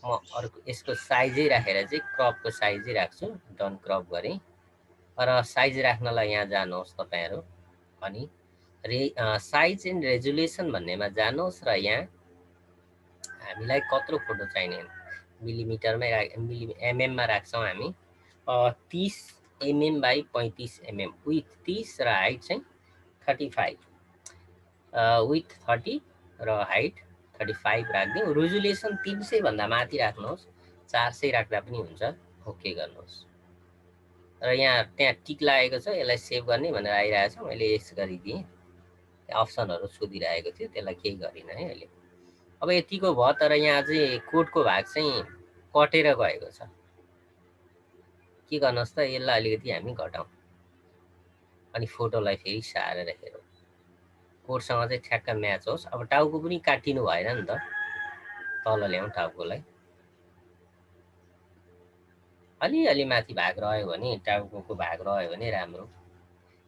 म अर्को यसको साइजै राखेर चाहिँ क्रपको साइजै राख्छु। डन क्रप गरेँ र साइज राख्नलाई यहाँ जानुहोस् तपाईँहरू, अनि साइज एन्ड रेजुलेसन भन्नेमा जानुहोस् र यहाँ हामीलाई कत्रो फोटो चाहिने मिलिमिटरमै एमएममा राख्छौँ हामी। 30 mm बाई 35 mm, विथ 30 र हाइट चाहिँ 35, विथ 30 र हाइट 35 राखिदिउँ। रेजुलेसन 300 भन्दा माथि राख्नुहोस्, 400 राख्दा पनि हुन्छ। ओके गर्नुहोस् र यहाँ त्यहाँ टिक लागेको छ, यसलाई सेभ गर्ने भनेर आइरहेको छ, मैले यस गरिदिएँ। अप्सनहरू सोधिरहेको थियो, त्यसलाई केही गरिनँ है अहिले। अब यतिको भयो, तर यहाँ चाहिँ कोडको भाग चाहिँ कटेर गएको छ। के गर्नुहोस् त, यसलाई अलिकति हामी घटाउँ अनि फोटोलाई फेरि सारेर हेरौँ, कोडसँग चाहिँ ठ्याक्क म्याच होस्। अब टाउको पनि काटिनु भएन नि त, तल ल्याउँ टाउकोलाई। अलिअलि माथि भाग रह्यो भने, टाउको भाग रह्यो भने राम्रो।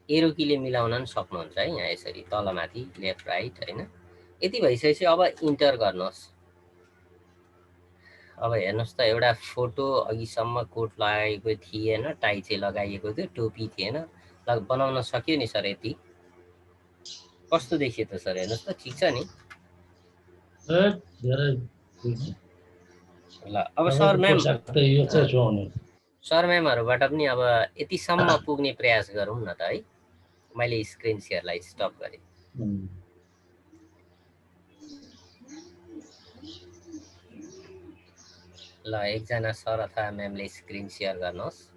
एरो कीले मिलाउन पनि सक्नुहुन्छ है, यहाँ यसरी तलमाथि लेफ्ट राइट होइन। यति भइसकेपछि अब इन्टर गर्नुहोस्। अब हेर्नुहोस् त, एउटा फोटो अघिसम्म कोट लगाएको थिएन, टाई चाहिँ लगाइएको थियो, टोपी थिएन, बनाउन सक्यो नि सर। यति कस्तो देखियो त सर? हेर्नुहोस् त, ठिक छ नि? ल अब सर म्यामहरूबाट पनि अब यतिसम्म पुग्ने प्रयास गरौँ न त है। मैले स्क्रिन सेयरलाई स्टप गरेँ। ल एकजना सर अथवा म्यामले स्क्रिन सेयर गर्नुहोस्।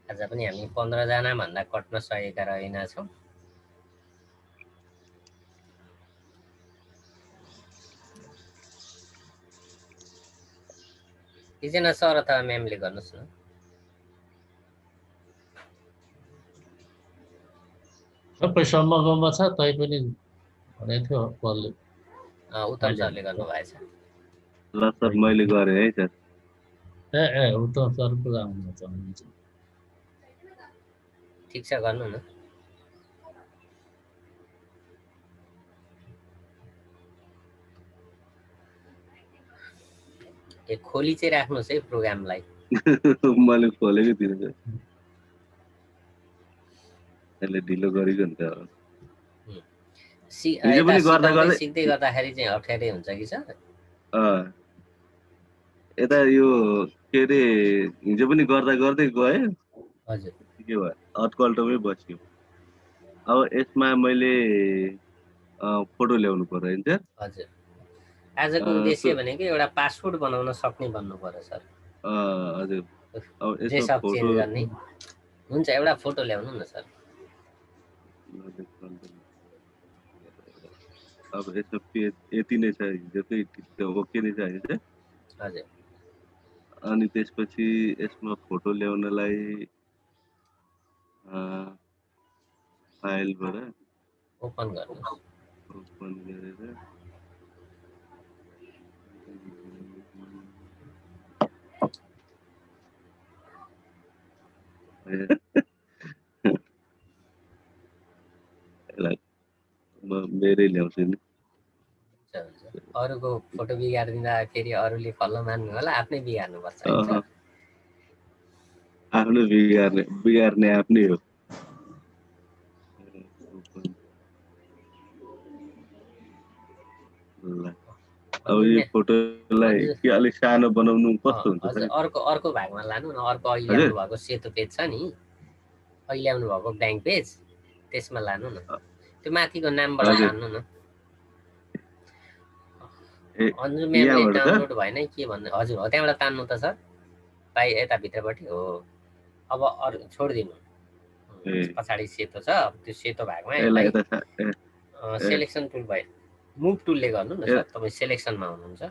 आज पनि हामी 15 जना भन्दा कट्न सकेका रहेनछौँ। एकजना सर अथवा म्यामले गर्नुहोस् न। सबै सम्मकोमा छ, तै पनि भनेको थियो कसले? उत्तम सरले गर्नुभएछ। ल सर मैले गरेँ है सर। ए उत्तम सर पो आउनु चाहनुहुन्छ। ठिक छ, गर्नु न। ए खोली चाहिँ राख्नुहोस् है प्रोग्रामलाई। मैले खोलेको थिइनँ सर, यसले ढिलो गरेको हुन्छ। हिजो यता पनि गर्दा सिकाउँदै गर्दै सिक्दै गर्दाखेरि चाहिँ अप्ठ्यारै हुन्छ कि सर? यता यो के अरे हिजो पनि गर्दा गर्दै गएँ, हजुर के भयो अटकल्टोमै बस्यो। अब यसमा मैले फोटो ल्याउनु पर्यो होइन सर? हजुर आजको उद्देश्य भनेको एउटा पासपोर्ट बनाउन सक्ने भन्नु पर्यो सर। हजुर, अब ड्रेस यसमा अप फोटो चेन्ज गर्ने हुन्छ, एउटा फोटो ल्याउनु न सर। अब यसमा पेज यति नै छ, हिजोकै ओके नै छ होइन सर? हजुर अनि त्यसपछि यसमा फोटो ल्याउनलाई फाइलबाट ओपन गर्नुहोस्। ओपन गरेर यसलाई म मेरै ल्याउँछु नि। अरूको फोटो बिगारिदिँदा फेरि अरूले फल्लो मान्नु होला, आफ्नै बिगार्नुपर्छ होइन सर? आफ्नो बिगार्ने आफ्नै हो। अब यो फोटोलाई के अलिक सानो बनाउनु कस्तो हुन्छ? हजुर अर्को भागमा लानु न, अर्को अहिले ल्याउनु भएको सेतो पेज छ नि, अहिले ल्याउनु भएको ब्ल्याङ्क पेज, त्यसमा लानु न, त्यो माथिको नामबाट तान्नु न। अन्जु म्यामले डाउनलोड भएन के भन्नु? हजुर हो, त्यहाँबाट तान्नु त सर, पाइ यता भित्रपट्टि हो। अब अरू छोडिदिनु, पछाडि सेतो छ, त्यो सेतो भागमा यसलाई सेलेक्सन टुल भयो, मुभ टुलले गर्नु न सर। तपाईँ सेलेक्सनमा हुनुहुन्छ,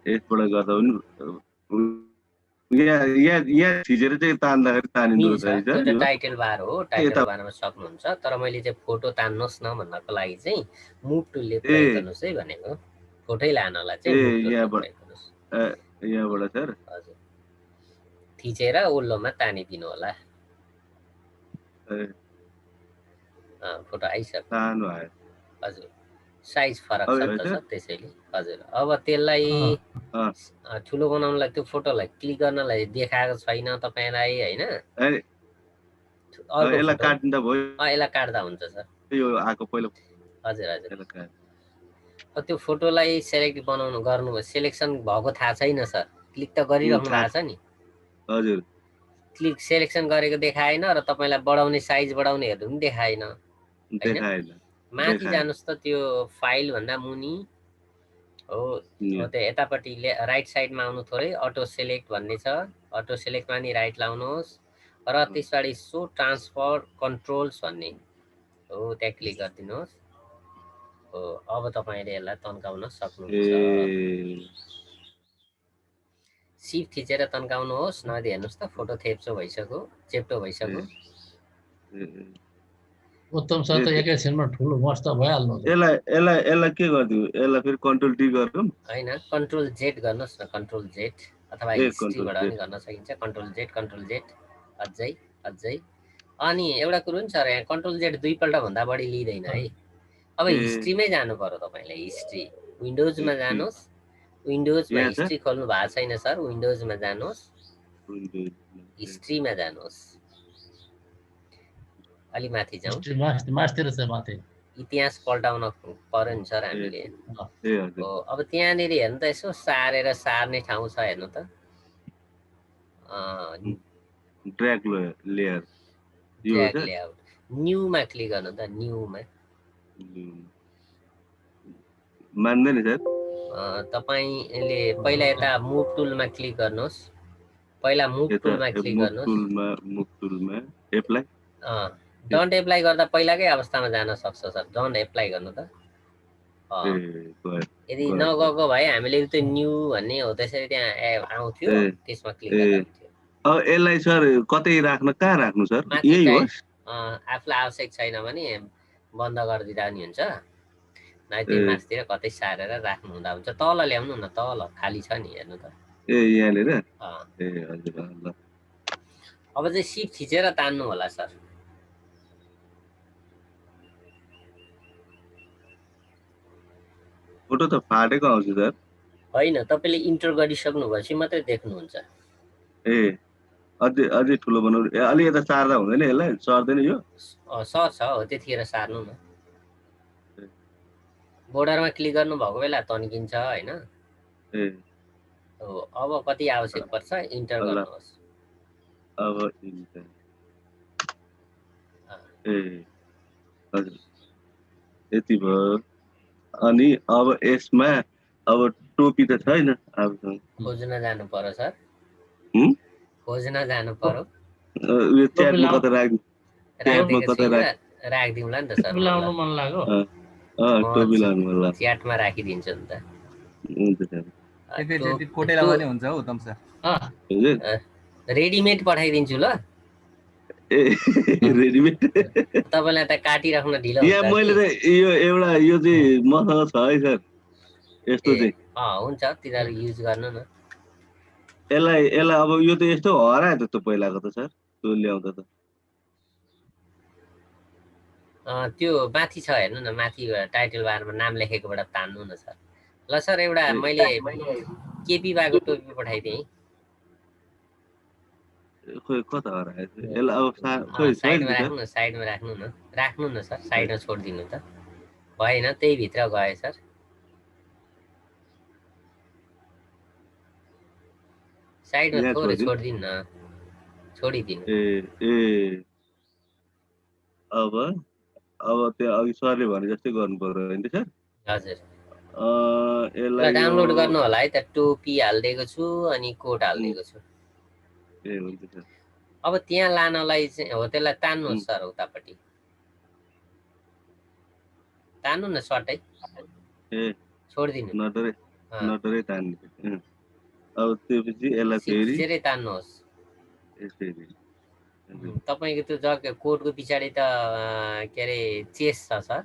यसबाट गर्दा पनि यहाँ थिचेर चाहिँ तान्दाखेरि तानिँदो रहेछ। त्यो टाइटल बार हो, टाइटल बारमा सक्नुहुन्छ। तर मैले चाहिँ फोटो तान्नुहोस् न भन्नको लागि चाहिँ मुभ टुलले प्रयोग गर्नुहोस् है भनेको। फोटै लानलाई चाहिँ मुभ टुलले प्रयोग गर्नुहोस्। यहाँबाट सर हजुर थिचेर ओल्लोमा तानिदिनु होला। फोटो आइसक्यो। हजुर साइज फरक छ नि त सर, त्यसैले। हजुर अब त्यसलाई ठुलो बनाउनलाई त्यो फोटोलाई क्लिक गर्नलाई देखाएको छैन तपाईँलाई होइन? यसलाई काट्दा भयो, यसलाई काट्दा हुन्छ सर। हजुर हजुर त्यो फोटोलाई सेलेक्ट गर्नु सेलेक्सन भएको थाहा छैन सर, क्लिक त गरिराख्नु भएको छ नि। हजुर क्लिक सेलेक्सन गरेको देखाएन र तपाईँलाई बढाउने साइज बढाउने हेर्नु पनि देखाएन। माथि जानुहोस् त, त्यो फाइल भन्दा मुनि हो, त्यो यतापट्टि राइट साइडमा आउनु थोरै, अटो सेलेक्ट भन्ने छ, अटो सेलेक्टमा नि राइट लाउनुहोस् र त्यसपछि सो ट्रान्सफर कन्ट्रोल्स भन्ने हो, त्यहाँ क्लिक गरिदिनुहोस्। हो अब तपाईँले यसलाई तन्काउन सक्नुहुन्छ। सिफ्ट थिचेर तन्काउनुहोस्, नभए हेर्नुहोस् त फोटो थेप्चो भइसक्यो, चेप्टो भइसक्यो। उत्तम सर त एकैछिनमा ठुलो मस्त भइहाल्नु। यसलाई के गरिदिनु? यसलाई फेरि कन्ट्रोल डी गर्नु हैन, कन्ट्रोल जेड गर्नुहोस् न, कन्ट्रोल जेड अथवा हिस्ट्रीबाट पनि गर्न सकिन्छ। कन्ट्रोल जेड अझै अझै। अनि एउटा कुरो नि सर, यहाँ कन्ट्रोल जेड दुईपल्ट भन्दा बढी लिँदैन है। अब हिस्ट्रीमै जानु पर्यो तपाईँले। हिस्ट्री विन्डोजमा जानुहोस्, विन्डोजमा हिस्ट्री खोल्नु भएको छैन सर, विन्डोजमा जानुहोस्, हिस्ट्रीमा जानुहोस्, अलि माथि जाउँ, इतिहास पल्टाउन पर्यो नि सर हामीले। हो अब त्यहाँनिर हेर्नु त, यसो सारेर सार्ने ठाउँ छ हेर्नु त, drag layer, drag layout, pneuma click गर्नु त, न्यूमा मान्दैन सर। तपाईले पहिला यता मुभ टुलमा क्लिक गर्नुहोस्, पहिला मुभ टुलमा क्लिक गर्नुहोस्, एप्लाई डन्ट एप्लाई गर्दा पहिलाकै अवस्थामा जान सक्छ सर, डन्ट एप्लाई गर्नु त। यदि नगएको भए हामीले त्यो न्यू भन्ने हो त्यसरी त्यहाँ आउँथ्यो, त्यसमा क्लिक गर्दा हुन्थ्यो। अब यसलाई सर कतै राख्न, कहाँ राख्नु सर? यही हो, आफूलाई आवश्यक छैन भने बन्द गरिदिँदा नि हुन्छ, नभए त्यो मासतिर कतै सारेर राख्नु हुँदा हुन्छ। तल ल्याउनु न, तल खाली छ नि हेर्नु त। यहाँनिर अब चाहिँ सिफ्ट थिचेर तान्नु होला सर। फोटो त फाटेको आउँछ सर। होइन, तपाईँले इन्टर गरिसक्नु भएपछि मात्रै देख्नुहुन्छ। ए अझै अझै ठुलो बनाउनु अलि यता सार्दा हुँदैन यसलाई सर्दैन यो सर्छ हो, त्यतिखेर सार्नु न। बोर्डरमा क्लिक गर्नुभएको बेला तन्किन्छ होइन। ए अब कति आवश्यक पर्छ इन्टर ल गर्नुहोस्। अब इन्टर ए हजुर यति भयो। अनि अब यसमा अब टोपी त छैन अब खोज्न जानु पर्यो सर, हुँ खोज्न जानु पर्यो। उयो च्याटमा कता च्याटमा राखिदिएको कता छु राखिदिउँला नि त सर। लाउनु मन लाग्यो टोपी लाउनु मन लाग्छ। च्याटमा राखिदिन्छु नि त। हुन्छ सर। त्यति कोटे लगाउने हुन्छ हौ तम सर। हजुर रेडिमेड पठाइदिन्छु ल। ए रेडिमेड तपाईँलाई त काटिराख्न ढिलो यहाँ हुन्छ। मैले त यो एउटा यो चाहिँ मसँग छ है सर यस्तो चाहिँ। हुन्छ, तिनीहरू युज गर्नु न। यसलाई अब यो त यस्तो हरायो त त्यो पहिलाको त सर त्यो ल्याउँदा त। त्यो माथि छ हेर्नु न, माथि टाइटल बारमा नाम लेखेकोबाट तान्नु न सर। ल सर, एउटा मैले केपी बाको टोपी पठाइदिएँ। खोइ कता हरायो यसलाई अब खोइ साइडमा राख्नु न, साइडमा राख्नु न सर, साइडमा छोडिदिनु त। भएन, त्यही भित्र गयो सर। साइडमा थोरै छोडिदिनु न, छोडिदिनु। ए अब त्यो अघि सरले भने जस्तै गर्नु पर्यो होइन सर? हजुर। यसलाई डाउनलोड गर्नु होला है त। टोपी हालिदिएको छु अनि कोट हालिदिएको छु। ए हुन्छ सर। अब त्यहाँ लानलाई चाहिँ हो, त्यसलाई तान्नुहोस् सर उतापट्टि। तान्नु न सर्टै। ए छोडिदिनु। नडरै तान्ने। अब त्यसपछि यसलाई फेरि सिधै तान्नुहोस्। यसरी तपाईँको त्यो जग्गा कोटको पछाडि त के अरे चेस्ट छ सर।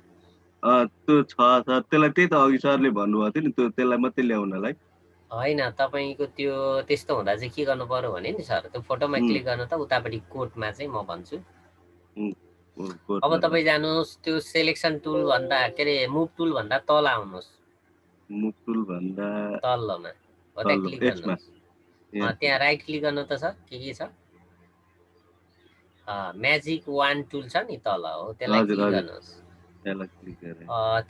त्यो छ सर, त्यसलाई त्यही त अघि सरले भन्नुभएको थियो नि त्यसलाई मात्रै ल्याउनलाई। होइन, तपाईँको त्यो त्यस्तो हुँदा चाहिँ के गर्नु पर्यो भने नि सर, त्यो फोटोमा क्लिक गर्नु त उतापट्टि कोटमा चाहिँ म भन्छु। अब तपाईँ जानुहोस् त्यो सेलेक्सन टुल भन्दा के अरे मुभ टुल भन्दा तल आउनुहोस्। मुभ टुल भन्दा तल्लोमा हो, त्यहाँ क्लिक गर्नुहोस्। त्यहाँ राइट क्लिक गर्नु त सर। के छ? म्याजिक वान टुल छ नि तल, हो त्यसलाई क्लिक गर्नुहोस्।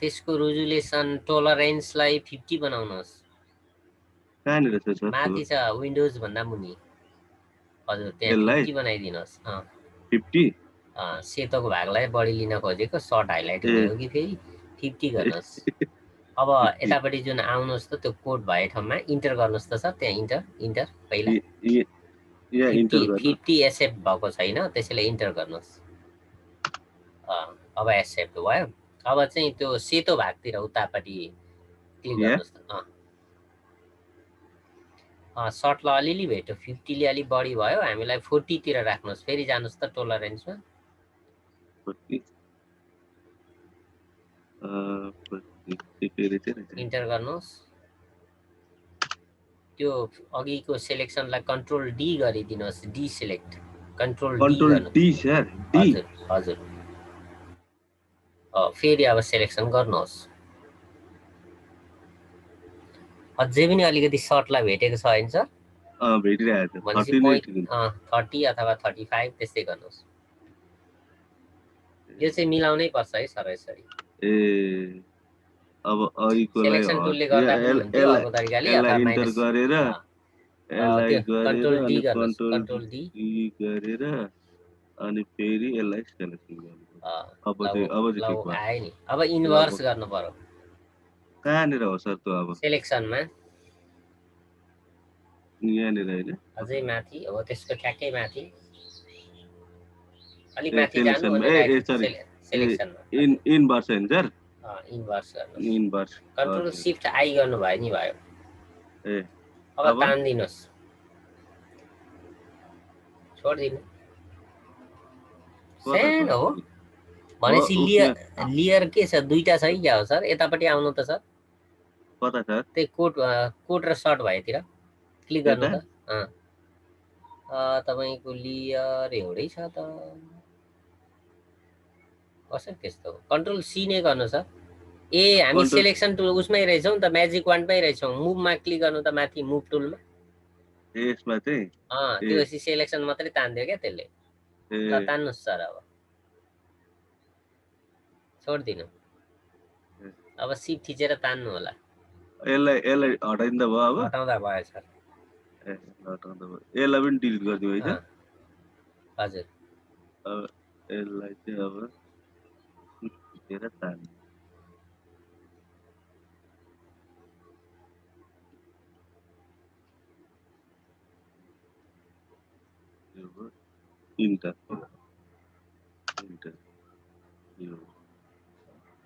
त्यसको रेजुलेसन टोलरेन्सलाई 50 बनाउनुहोस्। माथि छ विन्डोज भन्दा मुनि। हजुर, त्यहाँ 50 बनाइदिनुहोस्। 50 सेतोको भागलाई बढी लिन खोजेको, सर्ट हाइलाइट हुने हो कि फेरि 50 गर्नुहोस्। अब यतापट्टि जुन आउनुहोस् त त्यो कोड भए ठाउँमा इन्टर गर्नुहोस् त सर। त्यहाँ इन्टर पहिला 50 एक्सेप्ट भएको छैन, त्यसैले इन्टर गर्नुहोस्। अब एक्सेप्ट भयो। अब चाहिँ त्यो सेतो भागतिर उतापट्टि क्लिक गर्नुहोस् त। सर्टलाई अलिअलि भेट्यो, 50ले अलि बढी भयो, हामीलाई 40 तिर राख्नुहोस्। फेरि जानुहोस् त टोलरेन्समा। इन्टर गर्नुहोस्। त्यो अघिको सेलेक्सनलाई कन्ट्रोल डी गरिदिनुहोस्। D select, control D sir. हजुर। फेरि अब सेलेक्सन गर्नुहोस्। अझै पनि अलिकति सर्टलाई भेटेको छ होइन सर? भेटिरहेको छ। 30 अथवा 35 त्यस्तै गर्नुहोस्। यो चाहिँ मिलाउनै पर्छ है सर यसरी। अब अघिको सेलेक्सन टुलले गर्दा पनि हुन्थ्यो अर्को तरिकाले, अथवा माइनस गरेर कन्ट्रोल डी गर्नुहोस्। कन्ट्रोल डी गरेर अनि फेरि यसलाई सेलेक्सन गर्नु। अब चाहिँ आयो नि। अब इन्भर्स गर्नु पर्यो। कहाँनिर हो सर त्यो? अब सेलेक्सनमा यहाँनिर होइन, अझै माथि हो, त्यसको ठ्याक्कै माथि अलिक माथि जानु। सेलेक्सनमा इन्भर्स होइन सर? इन्भर्स गर्नुहोस्। इन्भर्स कन्ट्रोल शिफ्ट आई गर्नु भयो नि, भयो। अब तान्दिनुहोस्, छोडिदिनु। सानो हो भनेपछि लेयर के छ? दुईटा छ कि क्या हो सर? यतापट्टि आउनु त सर। कता सर? त्यही कोट र सर्ट भएतिर क्लिक गर्नु त। तपाईँको लेयर एउटै छ त, कसरी त्यस्तो हो? कन्ट्रोल सी नै गर्नु सर। ए हामी Control- सेलेक्सन टुल उसमै रहेछौँ नि त, म्याजिक वान्डमै रहेछौँ। मुभमा क्लिक गर्नु त माथि मुभ टुलमा। यसमा चाहिँ त्यो सेलेक्सन मात्रै तान्दियो क्या त्यसले। ल तान्नुहोस् सर, अब छोडिदिनु। अब सिप थिचेर तान्नु होला। यसलाई हटाइदिँदा भयो अब? हटाउँदा भयो सर। हटाउँदा भयो। यसलाई पनि डिलिट गरिदिउँ है त? हजुर। अब यसलाई चाहिँ अब थिचेर तान्नु। इन्टर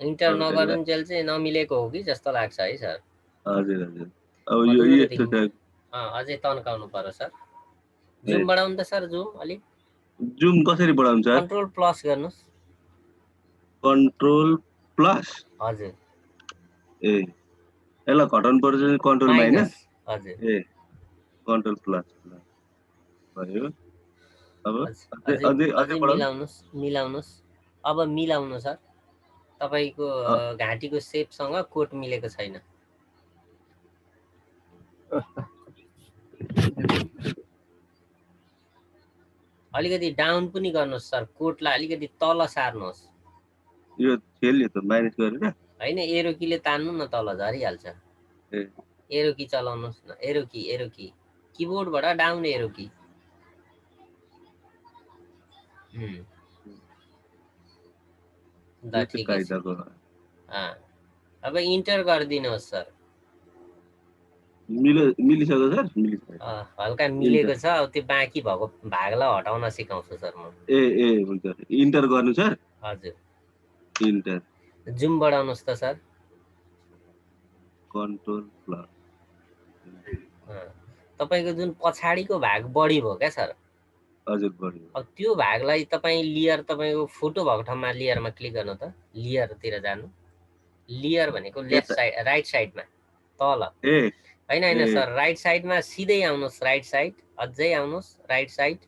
इन्टर नगरुन्जेल चाहिँ नमिलेको हो कि जस्तो लाग्छ है सर। हजुर हजुर। अब यो यस्तो छ। अझै तन्काउनु पर्यो सर। जुम बढाउनु त सर, जुम अलिक। जुम कसरी बढाउनु सर? कन्ट्रोल प्लस गर्नुहोस्। Control plus? हजुर। ए यसलाई घटाउनु पर्छ कन्ट्रोल माइनस? हजुर। ए कन्ट्रोल प्लस भयो। अब अझै मिलाउनुहोस्। अब मिलाउनु सर। तपाईको घाँटीको सेपसँग कोट मिलेको छैन। अलिकति डाउन पनि गर्नुहोस् सर, कोटलाई अलिकति तल सार्नुहोस्। यो खेल्यो त माइनस गरेर? हैन, एरो कीले तान्नु न, तल झरिहाल्छ। एरो की चलाउनुहोस् न, एरो की किबोर्डबाट डाउन एरो की। ठिकै छ। अब इन्टर गरिदिनुहोस् सर। मिलिसक्यो सर? हल्का मिलेको छ। अब त्यो बाँकी भएको भागलाई हटाउन सिकाउँछु सर म। ए हुन्छ। इन्टर गर्नु सर? हजुर। इन्टर। जुम बढाउनुहोस् त सर। Control plus. तपाईको जुन पछाडिको भाग बढी भयो क्या सर? हजुर बढी। अब त्यो भागलाई तपाईँ लेयर, तपाईको फोटो भएको ठाउँमा लेयरमा क्लिक गर्नु त। लेयरतिर जानु। लेयर भनेको लेफ्ट साइड, राइट साइडमा तल। हैन सर, राइट साइडमा सिधै आउनुहोस्। राइट साइड अझै आउनुहोस्। राइट साइड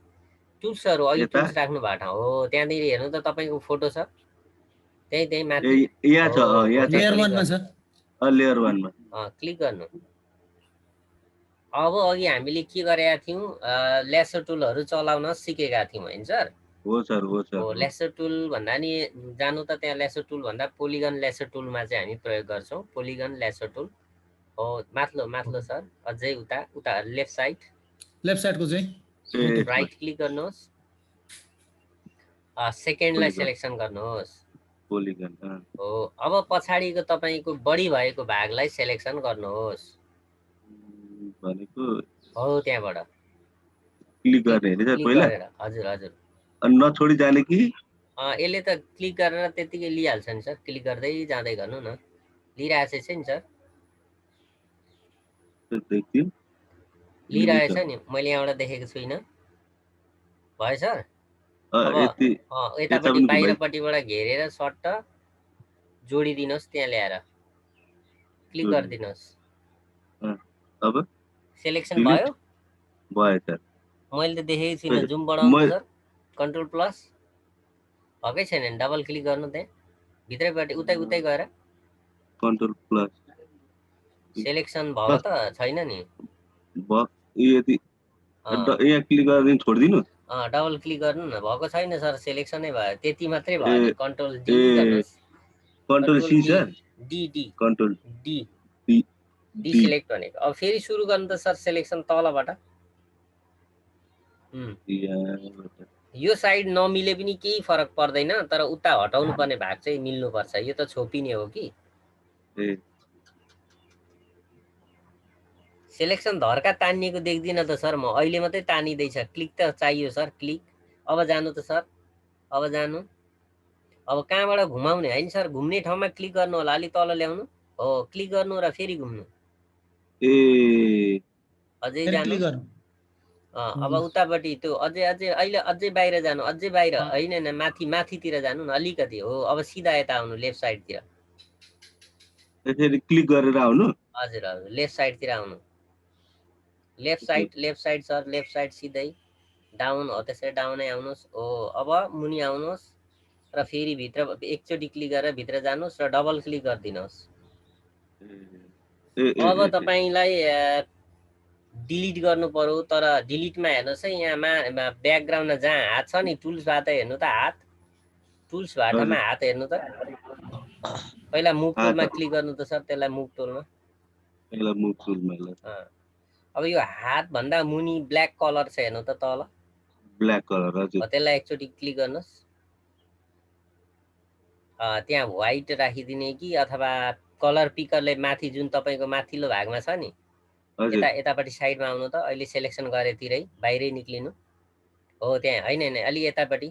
टुल्सहरु अघि टुल्स राख्नु भएको ठाउँ हो, त्यहाँदेखि हेर्नु त तपाईको फोटो छ। त्यही माथि यहाँ छ। यहाँ लेयर 1 मा छ। लेयर 1 मा क्लिक गर्नु। अब अघि हामीले के गरेका थियौं, लेसर टुलहरु चलाउन सिकेका थियौं हैन सर? हो सर, हो सर। हो, लेसर टुल भन्दा नि जानु त त्यहाँ लेसर टुल भन्दा पोलिगन लेसर टुलमा चाहिँ हामी प्रयोग गर्छौं। पोलिगन लेसर टुल हो, माथलो सर, अझै उता लेफ्ट साइडको चाहिँ राइट क्लिक गर्नुहोस्। सेकेन्डलाई सिलेक्सन गर्नुहोस्। पोलिगन हो। अब पछाडिको तपाईको बढी भएको भागलाई सिलेक्सन गर्नुहोस् भनेको हो। त्यहाँबाट क्लिक गर्ने हैन सर पहिला? हजुर हजुर। अनि नछोडी जाने कि? यसले त क्लिक गरेर त्यतिकै लिइहाल्छ नि सर। क्लिक गर्दै जाँदै गर्नु न, लिइरहेछ नि सर। लिइरहेछ नि, मैले यहाँबाट देखेको छुइनँ। भयो सर? यतापट्टि बाहिरपट्टिबाट घेरेर सट्ट जोडिदिनुहोस्, त्यहाँ ल्याएर क्लिक गरिदिनुहोस्। अब सिलेक्सन भयो? भयो सर। मैले त देखेको छुइनँ। जुम बढाउनु सर, कन्ट्रोल प्लस। भएकै छैन नि, डबल क्लिक गर्नु त्यहाँ भित्रैपट्टि, उतै गएर कन्ट्रोल प्लस। सिलेक्सन भएको त छैन नि। यदि यहाँ क्लिक गर्दिन छोड्दिनु? डबल क्लिक गर्नु न, भएको छैन सर। सिलेक्सनै भयो, त्यति मात्रै भयो नि। कन्ट्रोल डी गर्नुहोस्। Control C sir? D control D select भनेको। अब फेरि सुरु गर्नु त सर, सिलेक्सन तलबाट। यो साइड नमिले पनि केही फरक पर्दैन, तर उता हटाउनु पर्ने भाग चाहिँ मिल्नु पर्छ। यो त छोपिने हो कि। सिलेक्सन धर्का तानिएको देख्दिन त सर म, अहिले मात्रै तानिदैछ। क्लिक त चाहियो सर, क्लिक। अब जानु त सर, अब जानु। अब कहाँबाट घुमाउने हैन सर, घुम्ने ठाउँमा क्लिक गर्नु होला, अलि तल ल्याउनु हो, क्लिक गर्नु र फेरि घुम्नु। अझै जानु। अब उतापट्टि त्यो अझै बाहिर जानु, अझै बाहिर हैन, माथितिर जानु न अलिकति हो। अब सिधा यता आउनु, लेफ्ट साइडतिर। यसरी क्लिक गरेर आउनु? हजुर हजुर, लेफ्ट साइडतिर आउनु। Left side sir, left side सिधै डाउन हो, त्यसरी डाउनै आउनुहोस्। हो, अब मुनि आउनुहोस् र फेरि भित्र एकचोटि क्लिक गरेर भित्र जानुहोस् र डबल क्लिक गरिदिनुहोस्। अब तपाईलाई डिलिट गर्नु पर्यो, तर डिलिटमा हेर्नुहोस् है, यहाँ ब्याकग्राउन्डमा जहाँ हात छ नि टुल्सबाट हेर्नु त, हात टुल्सबाटमा हात हेर्नु त। पहिला मुभ टुलमा क्लिक गर्नु त सर, त्यसलाई मुभ टुलमा। अब यो हात भन्दा मुनि ब्ल्याक कलर छ हेर्नु त तल, ब्ल्याक कलर हजुर। त्यसलाई एकचोटि क्लिक गर्नुहोस्। त्यहाँ व्हाइट राखिदिने कि अथवा कलर पिकरले माथि जुन तपाईँको माथिल्लो भागमा छ नि, यतापट्टि साइडमा आउनु त। अहिले सेलेक्सन गरेतिरै बाहिरै निक्लिनु हो, त्यहाँ होइन अलि यतापट्टि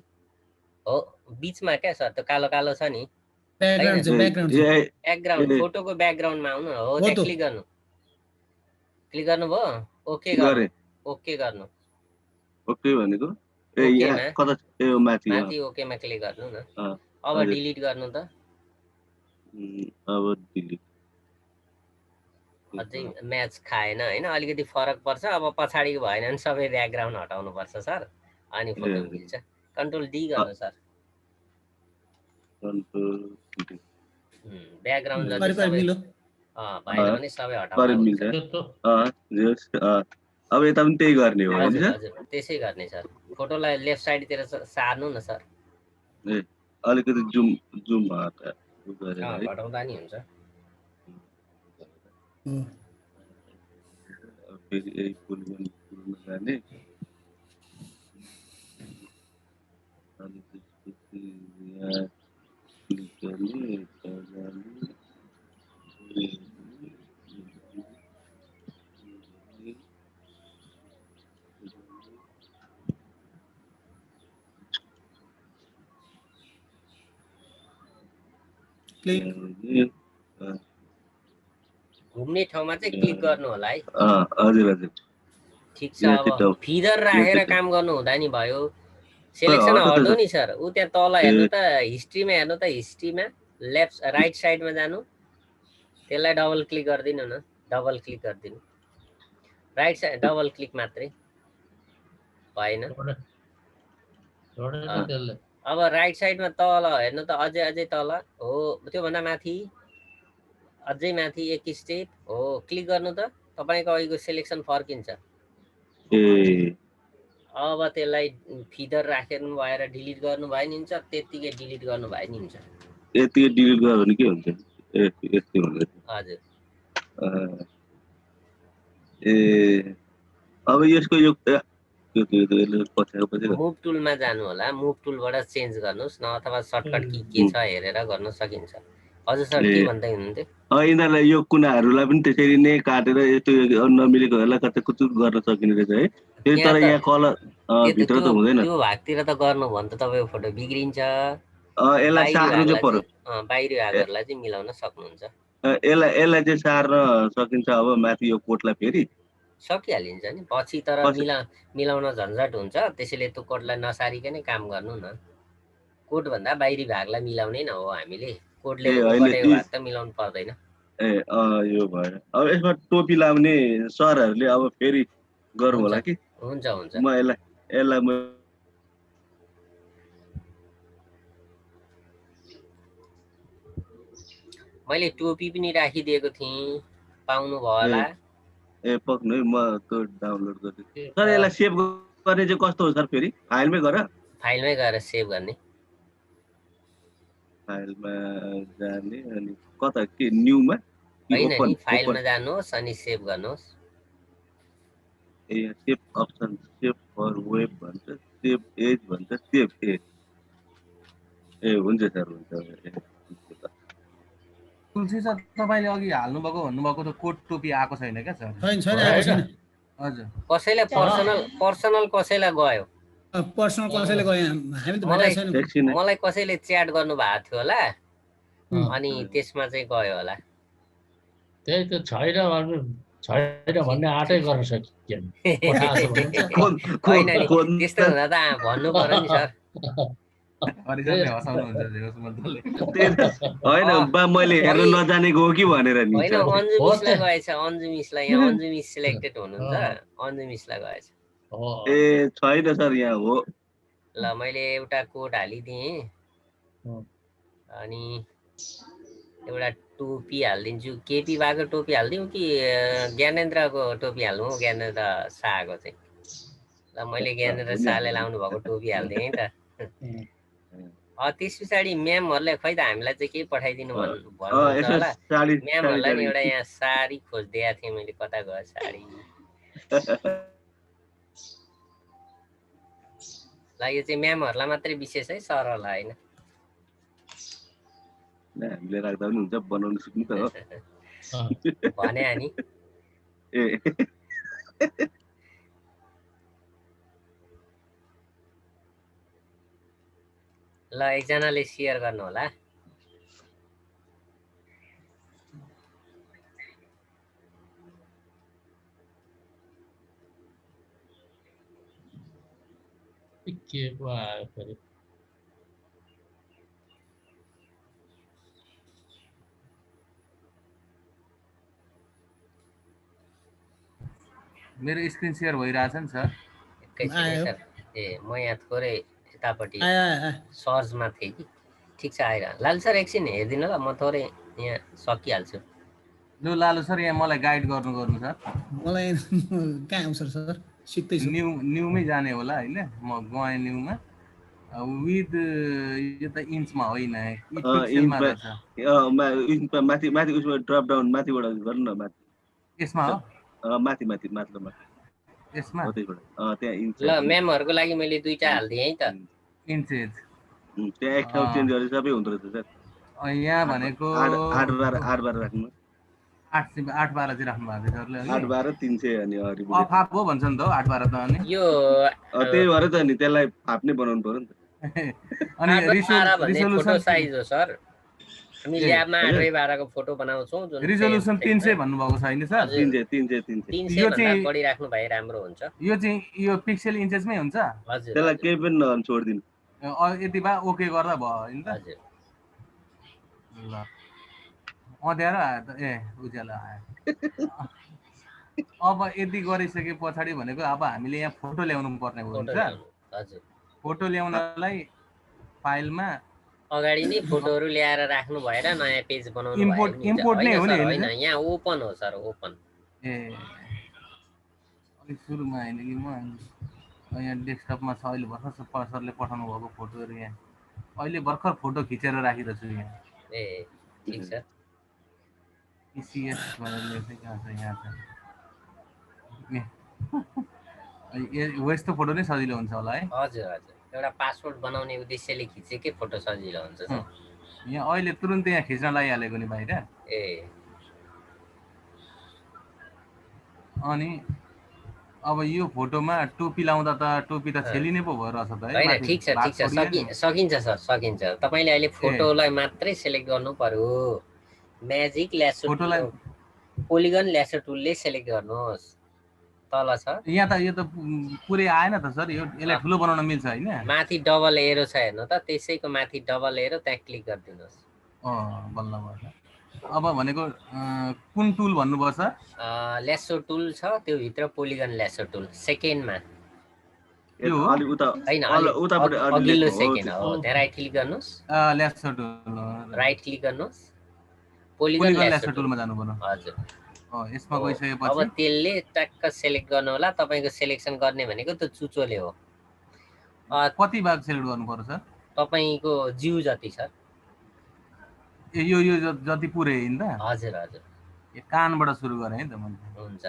हो, बिचमा क्या सर, त्यो कालो कालो छ नि ब्याकग्राउन्ड, फोटोको ब्याकग्राउन्डमा आउनु हो, त्यहाँ क्लिक गर्नु। क्लिक गर्नुभयो, ओके गर्नु, ओके गर्नु। ओके भनेको माथि ओकेमा क्लिक गर्नु न। अब डिलिट गर्नु त। अब डिलिट अझै म्याच खाएन होइन, अलिकति फरक पर्छ। अब पछाडिको भएन भने सबै ब्याकग्राउन्ड हटाउनु पर्छ सर, अनि फोटो मिल्छ। कन्ट्रोल डी गर्नु सर। ब्याकग्राउन्ड जति सबै भएन भने सबै हटाउनु पर्छ। अब यता पनि त्यही गर्ने हो हैन सर? हजुर त्यसै गर्ने सर। फोटोलाई लेफ्ट साइडतिर सार्नु न सर। अलिकति जुम जुम घटाउँदा नि हुन्छ। फेरि यही फुल जाने अनि त्यसपछि यहाँ क्लिक गर्ने, घुम्ने ठाउँमा चाहिँ क्लिक गर्नु होला है। हजुर हजुर ठिक छ। अब फिदर राखेर काम गर्नु हुँदा नि भयो। सेलेक्सन हट्नु नि सर, ऊ त्यहाँ तल हेर्नु त, हिस्ट्रीमा हेर्नु त, हिस्ट्रीमा लेफ्ट राइट साइडमा जानु, त्यसलाई डबल क्लिक गरिदिनु न, डबल क्लिक गरिदिनु, राइट साइड डबल क्लिक मात्रै भएन। अब राइट साइडमा तल हेर्नु त, अझै तल हो, त्योभन्दा माथि, अझै माथि एक स्टेप हो, क्लिक गर्नु त, तपाईँको अहिलेको सेलेक्सन फर्किन्छ। अब त्यसलाई फिदर राखेर भएर डिलिट गर्नु भए नि हुन्छ, त्यतिकै डिलिट गर्नु भए नि हुन्छ। यतिकै डिलिट गर्यो भने के हुन्छ? हजुर। अब यसको यो मुभ टुलमा जानु होला, मुभ टुलबाट चेन्ज गर्नुहोस् न, अथवा सर्टकट की के छ हेरेर गर्न सकिन्छ। हजुर सर के भन्दै हुनुहुन्थ्यो? यिनीहरूलाई यो कुनाहरूलाई पनि त्यसरी नै काटेर यस्तो नमिलेकोहरूलाई कतै गर्न सकिने रहेछ है। तर यहाँ कलर भित्र त हुँदैन, त्यो भागतिर त गर्नु भने त तपाईँको फोटो बिग्रिन्छ। यसलाई सार्नु चाहिँ पर्यो, बाहिरी भागहरूलाई चाहिँ मिलाउन सक्नुहुन्छ। यसलाई चाहिँ सार्न सकिन्छ। अब माथि यो कोटलाई फेरि सकिहालिन्छ नि पछि, तर मिलाउन झन्झट हुन्छ। त्यसैले त्यो कोडलाई नसारिकनै काम गर्नु न। कोड भन्दा बाहिरी भागलाई मिलाउने न हो हामीले, कोडले बढेको भाग त मिलाउनु पर्दैन। यो भएर अब यसमा टोपी लाउने सरहरूले अब फेरि गरौँ होला कि? हुन्छ हुन्छ। म यसलाई मैले टोपी पनि राखिदिएको थिएँ, पाउनु भयो होला। पक्नु है, म त्यो डाउनलोड गर्छु। सर यसलाई सेभ गर्ने चाहिँ कस्तो हो सर? फेरि फाइलमै गएर सेभ गर्ने। फाइलमा जाने अनि कता के न्यूमा हैन नि, फाइलमा जानुहोस् अनि सेभ गर्नुहोस्। यहाँ save option, save for web भन्छ, सेभ एज भन्छ, सेभ एज। हुन्छ सर, हुन्छ। तुलसी सर तपाईले अघि हाल्नु भएको भन्नुभएको त कोट टोपी आएको छैन क्या सर? हजुर। कसैलाई पर्सनल कसैलाई गयो, पर्सनल कसैले गयो, हामी त भेटाएको छैन। मलाई कसैले च्याट गर्नु भएको थियो होला, अनि त्यसमा चाहिँ गयो होला। त्यही त छैन भन्ने आँटै गर्न सकिएन। होइन नि, त्यस्तो हुँदा त भन्नु पर्यो नि सर। होइन मैले हेर्न नजानेको हो कि भनेर नि। होइन, अन्जु मिसलाई गएछ, अन्जु मिसलाई। यहाँ अन्जु मिस सिलेक्टेड हुनुहुन्छ, अन्जु मिसलाई गएछ। छैन सर यहाँ हो। ल मैले एउटा कोड हालिदिएँ, अनि एउटा टोपी हालिदिन्छु। केपी बाको टोपी हालिदिउँ कि ज्ञानेन्द्रको टोपी हाल्नु? ज्ञानेन्द्र शाहको चाहिँ ल मैले ज्ञानेन्द्र शाहले लाउनु भएको टोपी हालिदिएँ है त। त्यस पछाडि म्यामहरूलाई खै त हामीलाई चाहिँ केही पठाइदिनु भन्नुहुन्छ होला। म्यामहरूलाई नि एउटा यहाँ साडी खोजिदिएको थिएँ मैले, कता गयो साडी? ल यो चाहिँ म्यामहरूलाई मात्रै विशेष है, सरहरूलाई होइन। हामीले राख्दा पनि हुन्छ, बनाउन सिक्नु त हो भने नि। ल एकजनाले सेयर गर्नु होला। के पो आयो फेरि? मेरो स्क्रिन सेयर भइरहेछ नि सर। एकैछिन है सर। ए म यहाँ थोरै यतापट्टि सर्चमा थिएँ कि। ठिक छ, आइरह। लालु सर एकछिन हेरिदिनु ल, म थोरै यहाँ सकिहाल्छु। लु लालु सर यहाँ मलाई गाइड गर्नु सर। मलाई कहाँ आउँछ सर? सिक्दैछु। न्यूमै जाने होला होइन, म गएँ न्यूमा। विथ यो त इन्चमा होइन, पिक्सलमा रहेछ। माथि माथि उसमा ड्रप डाउन माथिबाट गर्नु न, माथि यसमा हो? माथि माथि माथिल्लो यसमा त्यहाँ इन्च। ल म्यामहरूको लागि मैले दुईटा हालिदिएँ है त। इन्चेज त्यहाँ एक ठाउँ चेन्ज गरे सबै हुँदो रहेछ सर। यहाँ भनेको 8 12 राख्नु। 8 12 चाहिँ राख्नु भएको सरले। 8 12 300 अनि अफाप हो भन्छ नि त 8 12 त। अनि यो त्यही भएर त नि त्यसलाई फाप्ने बनाउनु पर्यो नि त। अनि रिजोल्युसन साइज हो सर। हामी ल्याबमा 8 बाइ 12 को फोटो बनाउँछौँ। जुन रिजोल्युसन 300 भन्नुभएको छ हैन सर? 300 यो चाहिँ बढी राख्नु भए राम्रो हुन्छ। यो चाहिँ यो पिक्सल इन्चेसमै हुन्छ। हजुर, त्यसलाई केही पनि नछोड्दिनु। यति बा ओके गर्दा भयो हैन त? हजुर। ल अँध्यारो आयो त। ए उज्यालो आयो। अब यति गरिसके पछाडि भनेको अब हामीले यहाँ फोटो ल्याउनु पर्ने हो नि सर। हजुर। फोटो ल्याउनलाई फाइलमा अगाडि नै फोटोहरू ल्याएर राख्नु भएर नयाँ पेज बनाउनु इम्पोर्ट नै हो नि हैन? यहाँ ओपन हो सर, ओपन। ए अलि सुरुमा हैन कि म यहाँ डेस्कटपमा छ अहिले भर्खर सरले पठाउनु भएको फोटोहरू। यहाँ अहिले भर्खर फोटो खिचेर राखिरहेको छु यहाँ। ए ठीक छ। इसिएस भनेर चाहिँ कहाँ छ? यहाँ छ। यस्तो फोटो नै सजिलो हुन्छ होला है? हजुर हजुर। एउटा पासपोर्ट बनाउने उद्देश्यले खिचेकै फोटो सजिलो हुन्छ सर। यहाँ अहिले तुरुन्तै यहाँ खिच्न लागिहालेको नि बाहिर। ए अनि अब यो फोटोमा टोपी लाउँदा त टोपी त छेलिने पो भएर छ त है? हैन, ठिक छ ठिक छ, सकिन्छ सर, सकिन्छ। तपाईले अहिले फोटोलाई मात्रै सिलेक्ट गर्नु पर्यो। म्याजिक ल्यासो फोटोलाई पोलिगन ल्यासो टुलले सिलेक्ट गर्नुहोस्। तल छ। यहाँ त यो त पुरै आएन त सर। यसलाई ठुलो बनाउन मिल्छ हैन? माथि डबल एरो छ हेर्नु त, त्यसैको माथि डबल एरो, त्यहाँ क्लिक गरिदिनुहोस्। बल्ल भयो। अब भनेको कुन टुल भन्नुभयो सर? ल्यासो टुल छ, त्यो भित्र पोलिगन ल्यासो टुल सेकेन्डमा। यो अलि उता हैन, अघिल्लो सेकेन्ड हो। त्यहाँ राइट क्लिक गर्नुहोस्। ल्यासो टुल राइट क्लिक गर्नुहोस्, पोलिगन ल्यासो टुलमा जानु पर्यो। हजुर। यसमा गइसकेपछि अब त्यसले टक्क सिलेक्ट गर्नु होला। तपाईको सिलेक्सन गर्ने भनेको त्यो चुचोले हो। कति भाग सिलेक्ट गर्नु पर्यो सर? तपाईको जिउ जति छ। यो जति पुरै हैन त? हजुर हजुर। यो कानबाट सुरु गरे है त मैले। हुन्छ।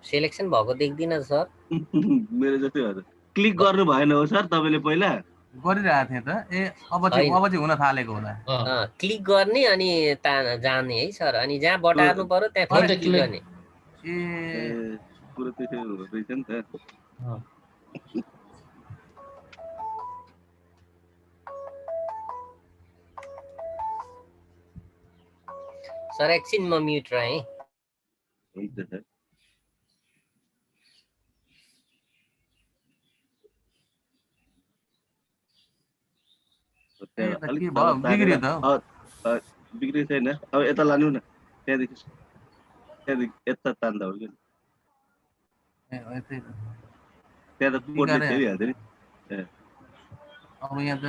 सिलेक्सन भएको देख्दिन सर। मेरो जस्तै हो त। क्लिक गर्नु भएन हो सर तपाईले पहिला? गरिरहेको थिएँ त। ए अब चाहिँ हुन थालेको होला। क्लिक गर्ने अनि जाने है सर। अनि जहाँ बटार्नु पर्यो त्यहाँ फेरि क्लिक गर्ने। ए पुरो त्यसै रहेछ नि त। सर एकछिन म म्युट रहेँ। हुन्छ सर। बिग्रियो छैन। अब यता लानु न, त्यहाँदेखि यता तान्दा हो कि। त्यहाँ त कोडले खेलिहाल्थ्यो नि अब यहाँ त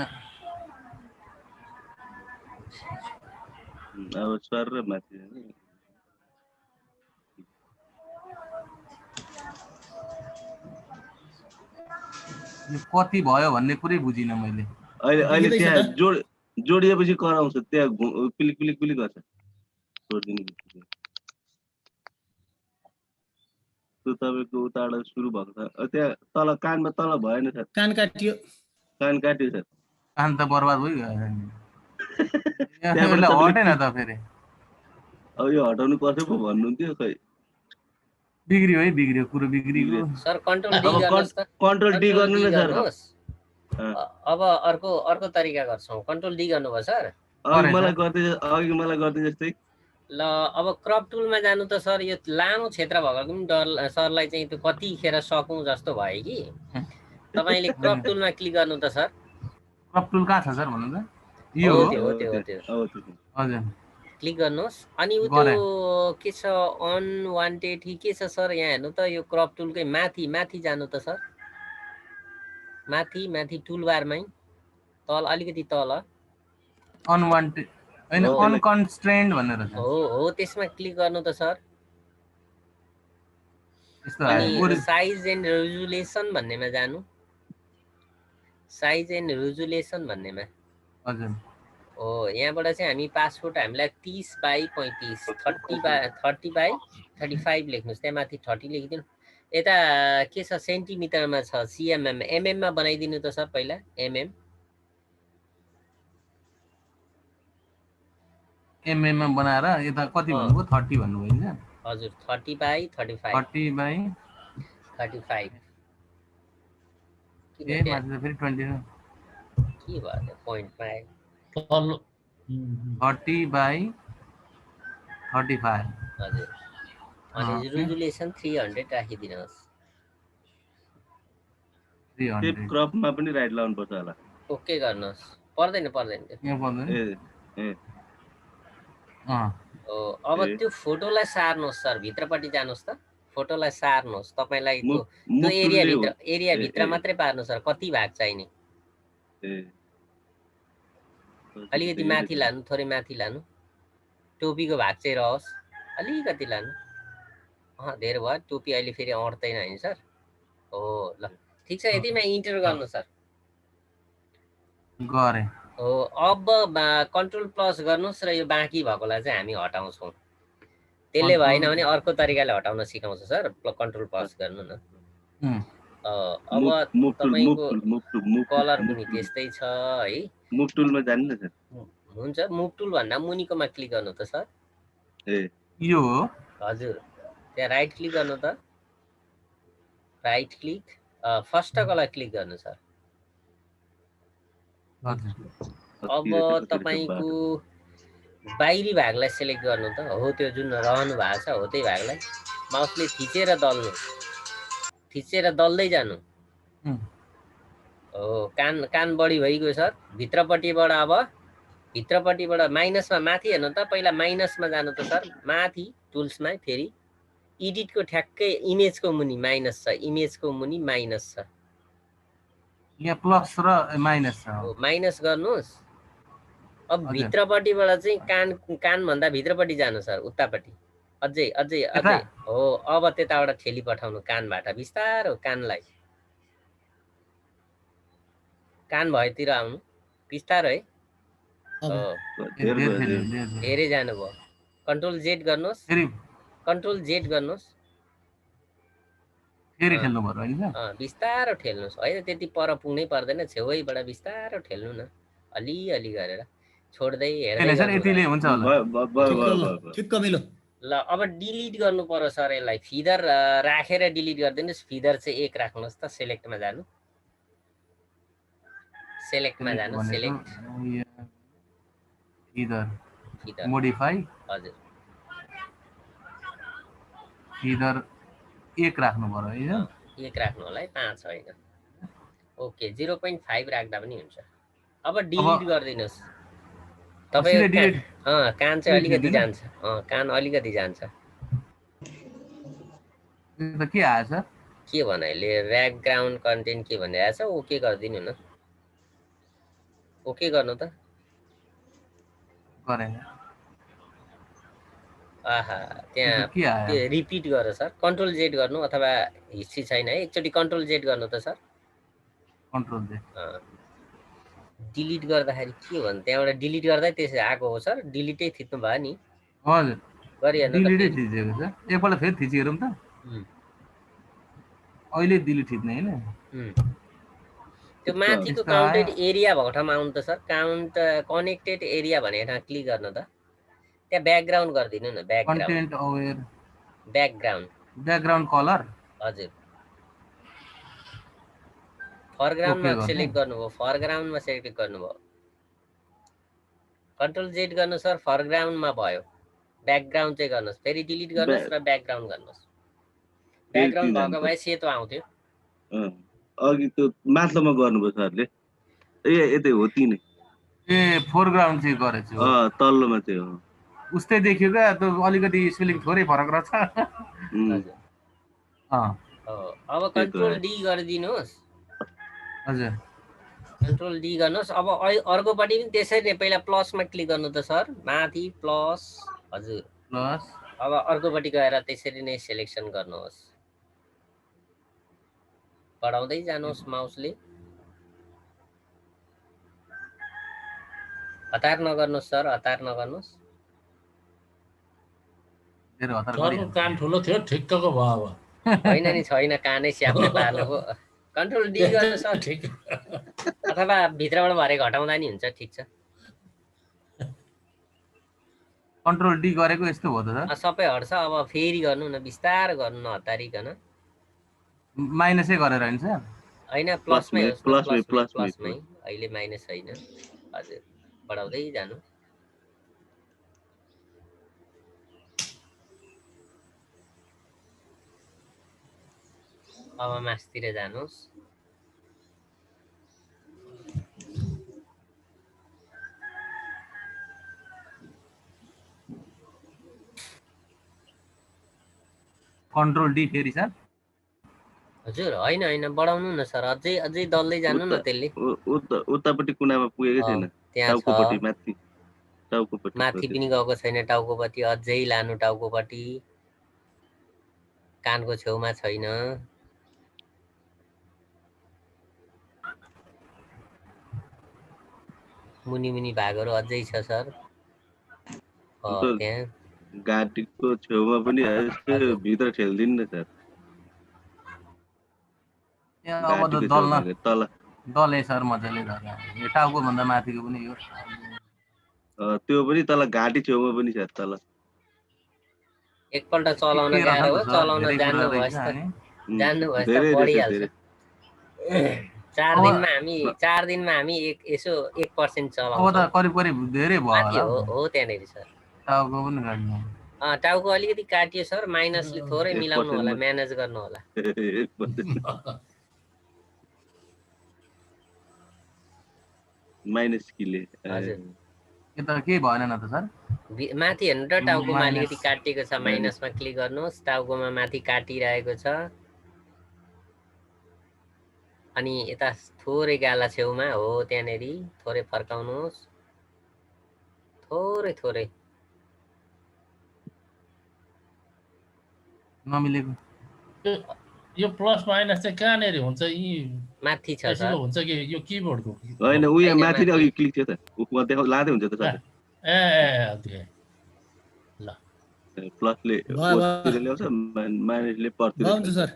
अब सर र माथि यो कति भयो भन्ने कुरै बुझिन मैले। अहिले त्यहाँ जोडिएपछि कराउँछ त्यहाँ पिलिक पिलिक पिलिक गर्छ जोडिदिनु त्यो तपाईँको उताबाट सुरु भएको छ त्यहाँ तल कानमा तल भएन सर कान काटियो सर कान त बर्बाद भइगयो हटेन त फेरि अब यो हटाउनु पर्छ पो भन्नुहुन्थ्यो खै बिग्रियो है बिग्रियो कुरो बिग्रियो सर कन्ट्रोल डी गर्नुहोस् त कन्ट्रोल डी गर्नु न सर अब अर्को तरिका गर्छौँ कन्ट्रोल डी गर्नुभयो सर अघि मलाई गर्दै जस्तै ल अब क्रप टुलमा जानु त सर यो लामो क्षेत्र भएको पनि डर सरलाई चाहिँ त्यो कतिखेर सकौँ जस्तो भयो कि तपाईँले क्रप टुलमा क्लिक गर्नु त सर क्रप टुल कहाँ छ सर भन्नु त यो हो त्यो हजुर क्लिक गर्नुहोस् अनि त्यो के छ अनवान्टेड कि के छ सर यहाँ हेर्नु त यो क्रप टुलकै माथि जानु त सर माथि टुलबारमै तल अलिकति तल अनवान्टेड हैन अनकन्स्ट्रेन्ड भनेर छ हो त्यसमा क्लिक गर्नु त सर अनि साइज एन्ड रेजुलेसन भन्नेमा जानु साइज एन्ड रेजुलेसन भन्नेमा हजुर हो यहाँबाट चाहिँ हामी पासपोर्ट हामीलाई 30 बाई 35 30 बाई 35 लेख्नुहोस् त्यहाँ माथि 30 लेखिदिनु यता के छ सेन्टिमिटरमा छ सिएमएम एमएममा बनाइदिनु त सर पहिला एमएम एमएममा बनाएर यता कति भन्नुभयो 30 भन्नुभयो नि हजुर 30 बाई 35 30 बाई 35 ए माथि त फेरि 20 के भयो पोइन्ट पाए 30 बाई 35 हजुर अनि रेजुलेसन 300 राखिदिनुहोस् 300 क्रपमा पनि राइट लाउनु पर्छ होला ओके गर्नुहोस् पर्दैन यहाँ पर्दैन अब त्यो फोटोलाई सार्नुहोस् सर भित्रपट्टि जानुहोस् त फोटोलाई सार्नुहोस् तपाईलाई त्यो एरिया भित्र मात्रै पार्नु सर कति भाग चाहिने अलिकति माथि लानु थोरै माथि लानु टोपीको भाग चाहिँ रहोस् अलिकति लानु धेरै भयो टोपी अहिले फेरि अट्दैन हैन सर हो ल ठीक छ यतिमा इन्टर गर्नु सर गरे हो अब कन्ट्रोल प्लस गर्नुस् र यो बाँकी भएकोलाई चाहिँ हामी हटाउँछौँ त्यसले भएन भने अर्को तरिकाले हटाउन सिकाउँछ सर कन्ट्रोल प्लस गर्नु न अब तपाईको कलर पनि त्यस्तै छ है मुभ टुलमा जानु न सर हुन्छ मुभ टुल भन्दा मुनिकोमा क्लिक गर्नु त सर यो हजुर त्यहाँ राइट क्लिक गर्नु त राइट क्लिक फर्स्टकोलाई क्लिक गर्नु सर अब तपाईको बाहिरी भागलाई सिलेक्ट गर्नु त हो त्यो जुन रहनु भएको छ हो त्यही भागलाई माउसले थिचेर दल्दै जानु हो कान बढी भइगयो सर भित्रपट्टिबाट माइनसमा माथि हेर्नु त पहिला माइनसमा जानु त सर माथि टुल्समा फेरि एडिटको ठ्याक्कै इमेजको मुनि माइनस छ इमेजको मुनि माइनस छ यहाँ प्लस र माइनस छ माइनस गर्नुस् अब भित्रपट्टिबाट चाहिँ कान भन्दा भित्रपट्टि जानु सर उतापट्टि अझै हो अब त्यताबाट ठेली पठाउनु कानबाट बिस्तारो कानलाई कान भएतिर आउनु बिस्तारो है धेरै जानुभयो कन्ट्रोल जेड गर्नुहोस् फेरि ठेल्नु पर्यो हैन बिस्तारो ठेल्नुहोस् होइन त्यति पर पुग्नै पर्दैन छेउैबाट बिस्तारो ठेल्नु न अलि गरेर छोड्दै हेर्दै ल अब डिलिट गर्नु पर्यो सर यसलाई फिदर राखेर डिलिट गरिदिनुहोस् फिदर चाहिँ 1 राख्नुहोस् त सेलेक्टमा जानु सेलेक्ट मोडिफाई हजुर फिदर 1 राख्नु पर्यो हैन 1 राख्नु होला है 5 होइन ओके 0.5 राख्दा पनि हुन्छ अब डिलिट गरिदिनुहोस् तपाईको कान चाहिँ अलिकति जान्छ कान अलिकति जान्छ यो त के आएछ के भने अहिले ब्याकग्राउन्ड कन्टेन्ट के भनिरहेको छ ओके गरिदिनु न ओके गर्नु त गरेन आहा त्यहाँ के आयो त्यो रिपिट गर सर कन्ट्रोल जेड गर्नु अथवा हिस्ट्री छैन है एकचोटि कन्ट्रोल जेड गर्नु त सर कन्ट्रोल दे डिलिट गर्दाखेरि के भन्नु त्यहाँबाट डिलिट गर्दा त्यसै आएको हो सर डिलिटै थिच्नु भयो नि हजुर गरिहाल्नु डिलिटै थिचेको छ एकपल्ट फेरि थिची हेरौँ त अहिले डिलिट थिच्ने हैन त्यो माथिको काउन्टेड एरिया भएको ठाउँमा आउनु त सर काउन्ट कनेक्टेड एरिया भनेको ठाउँ क्लिक गर्नु त त्यहाँ ब्याकग्राउन्ड गरिदिनु न कन्टेन्ट अवेयर ब्याकग्राउन्ड कलर हजुर फरग्राउन्डमा सेलेक्ट गर्नुभयो फरग्राउन्डमा सेलेक्ट गर्नुभयो कन्ट्रोल जेड गर्नु सर फरग्राउन्डमा भयो ब्याकग्राउन्ड चाहिँ गर्नुहोस् फेरि डिलिट गर्नुहोस् र ब्याकग्राउन्ड गर्नुहोस् ब्याकग्राउन्ड भएको भए सेतो आउँथ्यो अघि त्यो माथिल्लोमा गर्नुभयो सरले यतै हो ती नै ए फोरग्राउन्ड चाहिँ गरेछु तल्लोमा चाहिँ हो उस्तै देखियो क्या त्यो अलिकति स्पेलिङ थोरै फरक रहेछ अब कन्ट्रोल डी गरिदिनुहोस् हजुर कन्ट्रोल डी गर्नुहोस् अब अर्कोपट्टि पनि त्यसरी नै पहिला प्लसमा क्लिक गर्नु त सर माथि प्लस हजुर प्लस अब अर्कोपट्टि गएर त्यसरी नै सेलेक्सन गर्नुहोस् बढाउँदै जानुहोस् माउसले हतार नगर्नुहोस् सर हतार नगर्नुहोस् कान ठुलो थियो ठिक्कको भयो अब होइन नि छैन कानै स्याप्ने पार्नुभयो कन्ट्रोल डी गर्नु सर ठिक अथवा भित्रबाट भरे घटाउँदा नि हुन्छ ठिक छ कन्ट्रोल डी गरेको यस्तो हो त सबै हट्छ अब फेरि गर्नु न बिस्तार गर्नु न हतारिकन माइनसै गरेर हैन सर हैन प्लसमै होस् प्लसमै अहिले माइनस छैन हजुर बढाउँदै जानु अब मासतिर जानुहोस् कन्ट्रोल डी फेरि सर हजुर हैन बढाउनु न सर अझै दल्दै जानु न त्यसले उतापट्टि कुनामा पुगेकै छैन टाउकोपट्टि माथि पनि गएको छैन टाउकोपट्टि अझै लानु टाउकोपट्टि कानको छेउमा छैन मुनि भागहरू अझै छ सर त्यहाँ घाटीको छेउमा पनि भित्र ठेल्दिनु न सर अब त दलै सर मजाले गर्दा यो टाउको भन्दा माथिको पनि यो त्यो पनि तल घाटी छेउमा पनि छ तल एकपल्ट चलाउन गाह्रो हो चलाउन जान्नु भएछ त बढिहाल्छ 4 दिनमा हामी यसो 1% चलाउँछौँ अब त करिब धेरै भयो हो त्यहाँनेर सर टाउको पनि काट्नु टाउको अलिकति काटियो सर माइनसले थोरै मिलाउनु होला म्यानेज गर्नु होला माइनस किले हजुर यता के भएन न त सर माथि हेर्नु त टाउकोमा अलिकति काटिएको छ माइनसमा क्लिक गर्नुहोस् टाउकोमा माथि काटिरहेको छ अनि यता थोरै गाला छेउमा हो त्यहाँनेरि थोरै फर्काउनुहोस् थोरै नमिलेको यो प्लस माइनस चाहिँ कहाँनेर हुन्छ यी माथि छ सर हुन्छ कि यो किबोर्डको हैन उयो माथि नै अघि क्लिक थियो त उपमा देखा लादै हुन्छ त सर ल प्लसले ओतिर ल्याउँछ माइनसले परतिर हुन्छ सर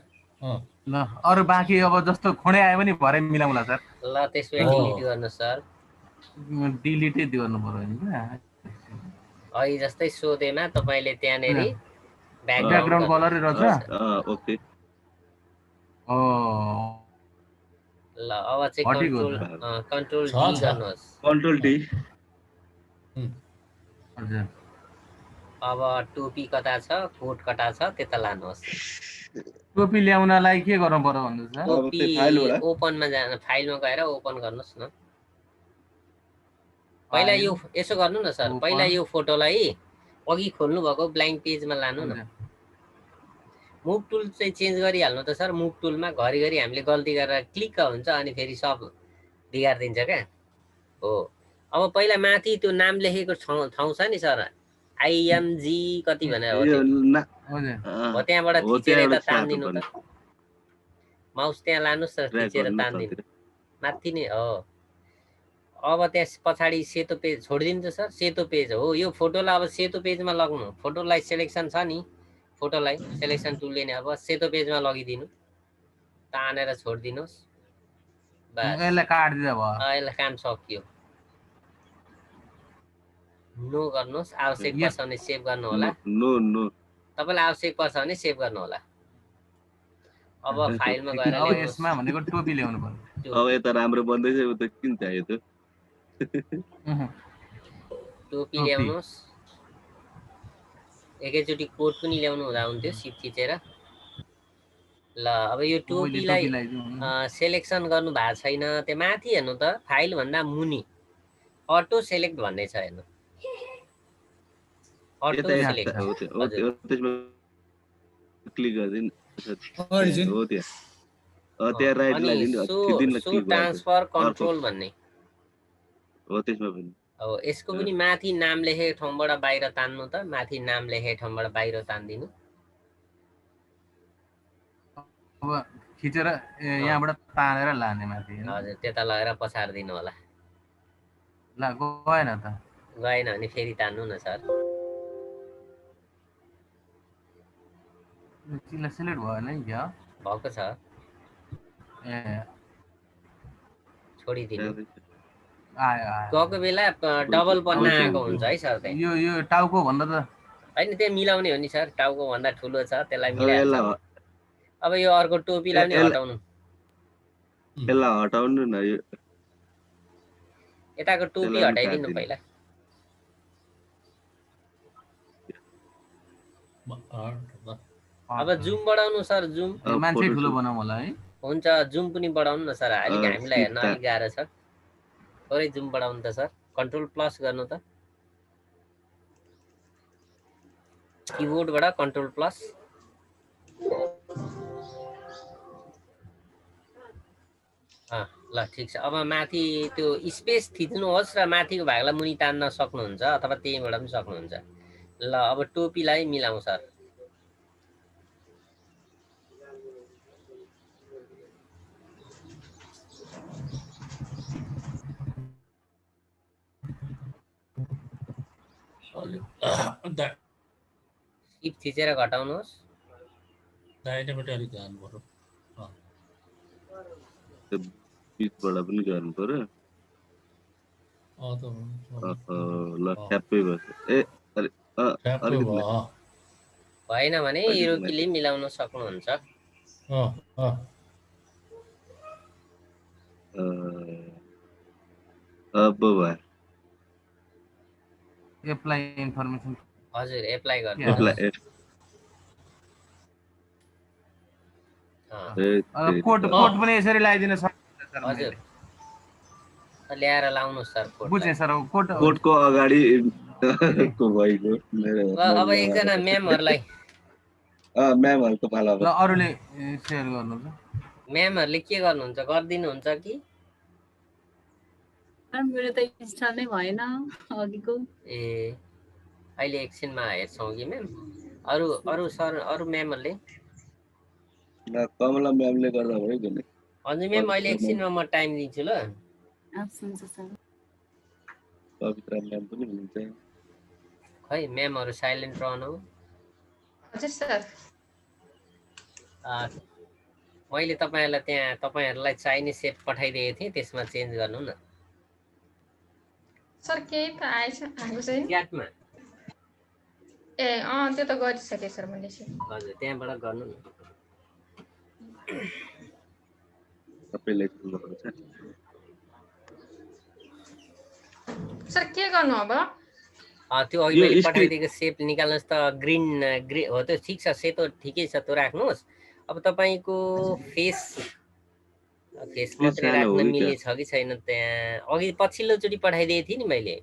ल अरु बाँकी अब जस्तो खोडे आयो भने भरे मिलाउँला सर ल त्यसपछि डिलिट गर्नु सर डिलिटै गर्नु पर्यो नि अहिले जस्तै सोधेमा तपाईले त्यहाँनेरि ब्याकग्राउन्ड कलर रहेछ ओके ल अब चाहिँ कन्ट्रोल डी गर्नुहोस् कन्ट्रोल डी हजुर अब टोपी कता छ कोट कता छ त्यता लानुहोस् टोपी ल्याउनलाई के गर्नु पर्यो भन्नुहुन्छ टोपी ओपनमा जान फाइलमा गएर ओपन गर्नुहोस् न पहिला यो यसो गर्नु न सर पहिला यो फोटोलाई अघि खोल्नु भएको ब्ल्याङ्क पेजमा लानु न मुभ टुल चाहिँ चेन्ज गरिहाल्नु त सर। मुभ टुलमा घरिघरि हामीले गल्ती गरेर क्लिक हुन्छ अनि फेरि सब बिगारिदिन्छ क्या। हो अब पहिला माथि त्यो नाम लेखेको ठाउँ छ नि सर, आइएमजी कति भनेर हो त्यो, हो त्यहाँबाट थिचेर यता तान्दिनु त, माउस त्यहाँ लानुहोस् त, थिचेर तान्दिनु माथि नै हो। अब त्यहाँ पछाडि सेतो पेज छोडिदिनु त सर, सेतो पेज हो यो फोटोलाई अब सेतो पेजमा लग्नु, फोटोलाई सेलेक्सन छ नि, फोटोलाई सेलेक्सन टुलले नि अब सेतो पेजमा लगिदिनु, तानेर छोडिदिनुहोस् बस, यसलाई काट्दिदा भयो। यसलाई काम सकियो। नो गर्नुहोस्, आवश्यक पर्छ भने सेभ गर्नु होला। नो नो तपाईँलाई आवश्यक पर्छ भने सेभ गर्नु होला। अब फाइलमा गएर अब यसमा भनेको टोपी ल्याउनु पर्यो। अब यता राम्रो बन्दैछ उता किन चाहियो त? टोपी ल्याउनुहोस्, एकैचोटि कोड पनि ल्याउनु हुँदा हुन्थ्यो सिप थिचेर। ल अब यो टोपीलाई सेलेक्सन गर्नु भएको छैन, त्यो माथि हेर्नु त, फाइल भन्दा मुनि अटो सेलेक्ट भन्ने छ हेर्नु, अटो सेलेक्ट क्लिक गर्दिन हो त्यहाँ राइट लाग्दिनु सो ट्रान्सफर कन्ट्रोल भन्ने हो त्यसमा पनि। अब यसको पनि माथि नाम लेखेको ठाउँबाट बाहिर तान्नु त, माथि नाम लेखेको ठाउँबाट बाहिर तान्दिनु। अब खिचेर यहाँबाट तानेर लाने माथि। हजुर त्यता लगेर पछार्दिनु होला। ल गएन त, गएन भने फेरि तान्नु न सर। सिलेक्ट भएन नि क्या? भएको छ, ए छोडिदिनु। आयो आयो। गएको बेला डबल पन्ना आएको हुन्छ है सर त्यहाँ। यो टाउको भन्दा त होइन त्यो मिलाउने हो नि सर, टाउको भन्दा ठुलो छ त्यसलाई मिलाइहाल्छ। अब यो अर्को टोपीलाई पनि हटाउनु, यसलाई हटाउनु न, यो यताको टोपी हटाइदिनु पहिला। अब जुम बढाउनु सर, जुम मान्छे ठुलो बनाऊ होला है। हुन्छ जुम पनि बढाउनु न सर, अलिक हामीलाई हेर्न अलिक गाह्रो छ। थोरै जुम बढाउनु त सर, कन्ट्रोल प्लस गर्नु त, कीबोर्डबाट कन्ट्रोल प्लस। ल ठिक छ। अब माथि त्यो स्पेस थिच्नुहोस् र माथिको भागलाई मुनि तान्न सक्नुहुन्छ अथवा त्यहीँबाट पनि सक्नुहुन्छ। ल अब टोपीलाई मिलाउँ सर। सिप थिचेर घटाउनुहोस्, दाहिनेपट्टि अलिक जानु पर्यो, बिचबाट पनि गर्नु पर्यो। ल ठ्याप्पै भएछ। ए भएन भने युरोकीले मिलाउन सक्नुहुन्छ। अब भयो। एप्लाई इन्फर्मेसन, हजुर एप्लाई गर्नु। कोड पनि यसरी लगाइदिन सक्नुहुन्छ सर। हजुर ल्याएर लाउनु सर कोड। बुझेँ सर। कोडको अगाडि को भएको अब एकजना म्यामहरुलाई म्यामहरुको पाला ल अरूले शेयर गर्नु छ। म्यामहरुले के गर्नुहुन्छ, गर्दिनु हुन्छ कि? मेरो त इन्स्टल नै भएन अघिको। ए अहिले एकछिनमा हेर्छौँ कि म्याम। अरू सर अरू म्यामहरुले कमला म्यामले गर्दा भयो नि। अन्जु म्याम अहिले एकछिनमा म टाइम दिन्छु ल। हुन्छ सर। पवित्र म्याम पनि हुनुहुन्छ। खै म्यामहरु साइलेन्ट रहनु। हजुर सर। मैले तपाईहरुलाई त्यहाँ तपाईहरुलाई चाहिने सेट पठाइदिएको थिएँ, त्यसमा चेन्ज गर्नु न। सर केही त आएको छैन च्याटमा। ए त्यो त गरिसके सर मैले। हजुर त्यहाँबाट गर्नु न। सबैले गर्नुहुन्छ। सर के गर्नु अब? त्यो अहिले मैले पठाइदिएको सेप निकाल्नुस् त। ग्रीन हो त्यो ठिक छ, सेतो ठिकै छ, त्यो राख्नुहोस्। अब तपाईको फेस मात्रै राख्न मिल्ने छ कि छैन त्यहाँ। अघि पछिल्लो चोटि पठाइदिएको थिएँ नि मैले।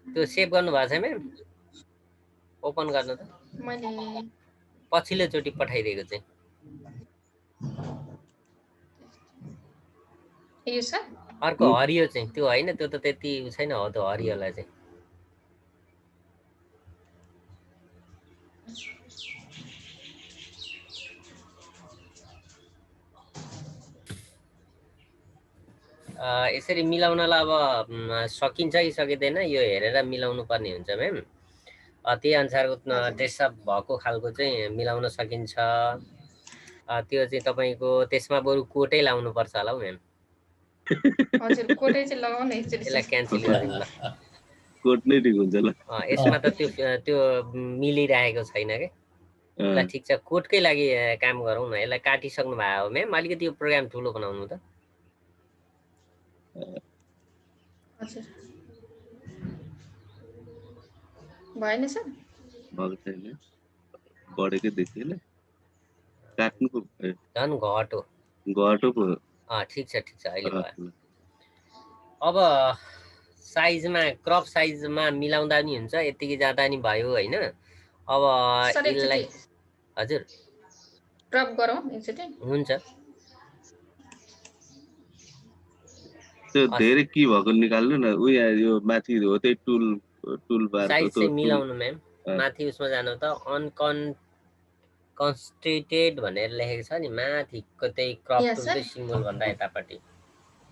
त्यो सेभ गर्नु भएको छ म्याम? ओपन गर्नु त मैले पछिल्लो चोटि पठाइदिएको चाहिँ यो सर अर्को हरियो चाहिँ त्यो होइन त्यो त त्यति छैन हो त्यो हरियोलाई चाहिँ यसरी मिलाउनलाई अब सकिन्छ कि सकिँदैन यो हेरेर मिलाउनु पर्ने हुन्छ म्याम त्यही अनुसारको ड्रेसअप भएको खालको चाहिँ मिलाउन सकिन्छ त्यो चाहिँ तपाईँको त्यसमा बरु कोटै लाउनु पर्छ होला हौ म्याम हजुर कोटै चाहिँ लगाउन एकचोटि यसलाई क्यान्सल गरिदिनु ल कोट नै ठिक हुन्छ ल यसमा त त्यो मिलिरहेको छैन के ल ठिक छ कोटकै लागि काम गरौँ न यसलाई काटिसक्नु भयो हो म्याम अलिकति यो प्रोग्राम ठुलो बनाउनु त हजुर भएन सर भएको छैन बढेकै देखिएन काट्नुको झन् घटो घटो पो ठिक छ अहिले भयो अब साइजमा क्रप साइजमा मिलाउँदा नि हुन्छ यतिकै जाँदा नि भयो होइन अब यसलाई हजुर क्रप गरौँ एकचोटि हुन्छ त्यो धेरै के भएको निकाल्नु न उ यहाँ यो माथि हो त्यही टुल बार साइज चाहिँ मिलाउनु म्याम माथि उसमा जानु त अनकन्स्ट्रेटेड भनेर लेखेको छ नि माथिको त्यही क्रप टुलकै सिम्बल भन्दा यतापट्टि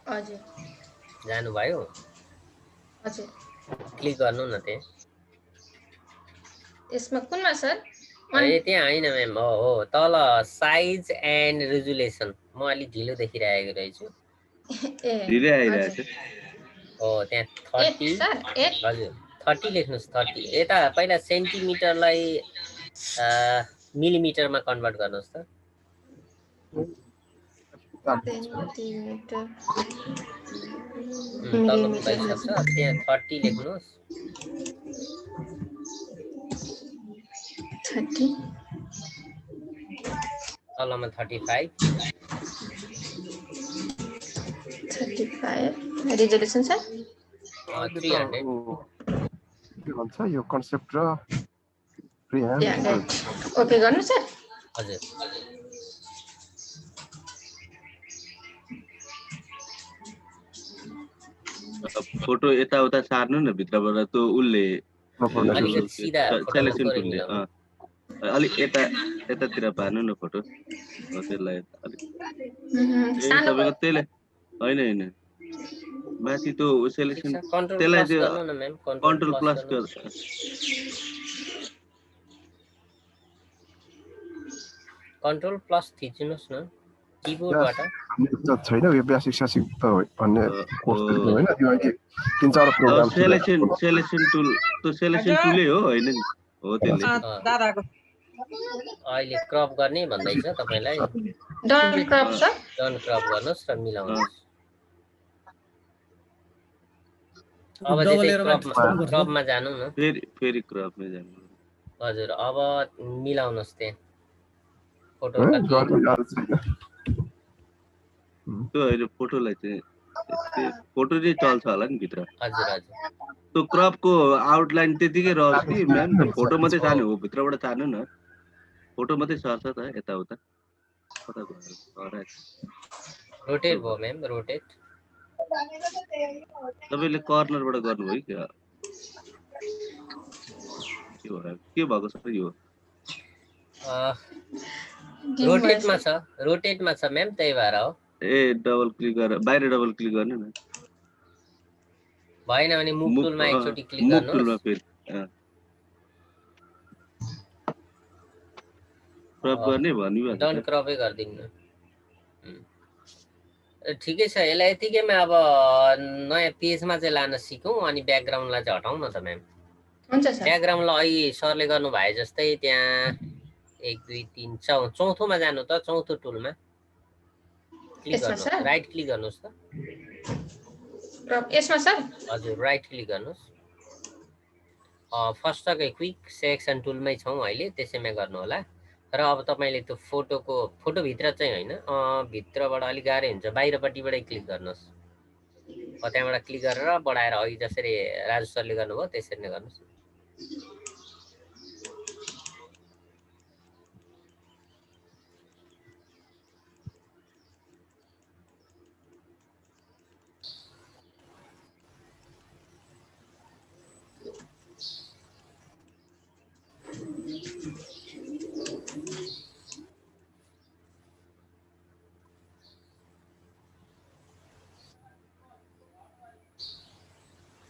हजुर जानुभयो हजुर क्लिक गर्नु न त्यहाँ यसमा कुनमा सर त्यहाँ होइन म्याम हो तल साइज एन्ड रेजुलेसन म अलिक ढिलो देखिरहेको रहेछु ढिलै आइरहेको हो त्यहाँ 30 हजुर 30 लेख्नुहोस् 30 यता पहिला सेन्टिमिटरलाई मिलिमिटरमा कन्भर्ट गर्नुहोस् त तल पुगाइसक्छ त्यहाँ 30 लेख्नुहोस् 30 तलमा 35 रिजोल्युसन सर 300 के भन्छ यो कन्सेप्ट र ओके गर्नु सर हजुर फोटो यताउता सार्नु न भित्रबाट त्यो उसले सेलेक्सन टुलले अलिक यतातिर पार्नु न फोटो त्यसलाई अलिक तपाईँको त्यसले होइन माथि त्यो सेलेक्सन त्यसलाई चाहिँ कन्ट्रोल प्लस कन्ट्रोल प्लस थिच्नुहोस् न किबोर्डबाट छैन यो बेसिक सेसिक त भन्ने कोर्स होइन यो अहिले तीन चार प्रोग्राम सेलेक्सन टुल त्यो सेलेक्सन टुलै हो होइन नि हो त्यसले अहिले क्रप गर्ने भन्दैछ तपाईलाई done crop sir done crop गर्नुस् र मिलाउनुस् अब चाहिँ क्रपमा जानु न फेरि क्रपमा जानु हजुर अब मिलाउनुस् त्यहाँ फोटो त्यो अहिले फोटोलाई चाहिँ फोटो चाहिँ चल्छ होला नि भित्र हजुर हजुर त्यो क्रपको आउटलाइन त्यतिकै रहोस् कि म्याम फोटो मात्रै सार्नु हो भित्रबाट सार्नु न फोटो मात्रै सर्छ त यताउता कता गयो रोटेट भयो म्याम रोटेट तपाईले कर्नरबाट गर्नुभयो क्या के भएको छ यो रोटेटमा छ म्याम त्यही भएर हो ए डबल क्लिक गरेर बाहिर डबल क्लिक गर्नु न भएन भने मुभ टुलमा एकचोटि क्लिक गर्नु मुभ टुलमा फेरि क्रप गर्ने भन्नु डन क्रपै गर्दिनु ठिकै छ यसलाई यतिकैमा अब नयाँ पेजमा चाहिँ लान सिकौँ अनि ब्याकग्राउन्डलाई चाहिँ हटाउँ न त म्याम हुन्छ सर ब्याकग्राउन्डलाई अहिले सरले गर्नु भए जस्तै त्यहाँ 1 2 3 चौथोमा जानु त चौथो टुलमा क्लिक गर्नु राइट क्लिक गर्नुस् त यसमा सर हजुर राइट क्लिक गर्नुस् फर्स्टकै क्विक सेलेक्सन टुलमै छौँ अहिले त्यसैमा गर्नु होला र अब तपाईले त्यो फोटो भित्र चाहिँ हैन भित्रबाट अलि गाह्रो हुन्छ बाहिरपट्टिबाटै क्लिक गर्नुस् त्यहाँबाट क्लिक गरेर बढाएर अघि जसरी राजु सरले गर्नुभयो त्यसरी नै गर्नुस्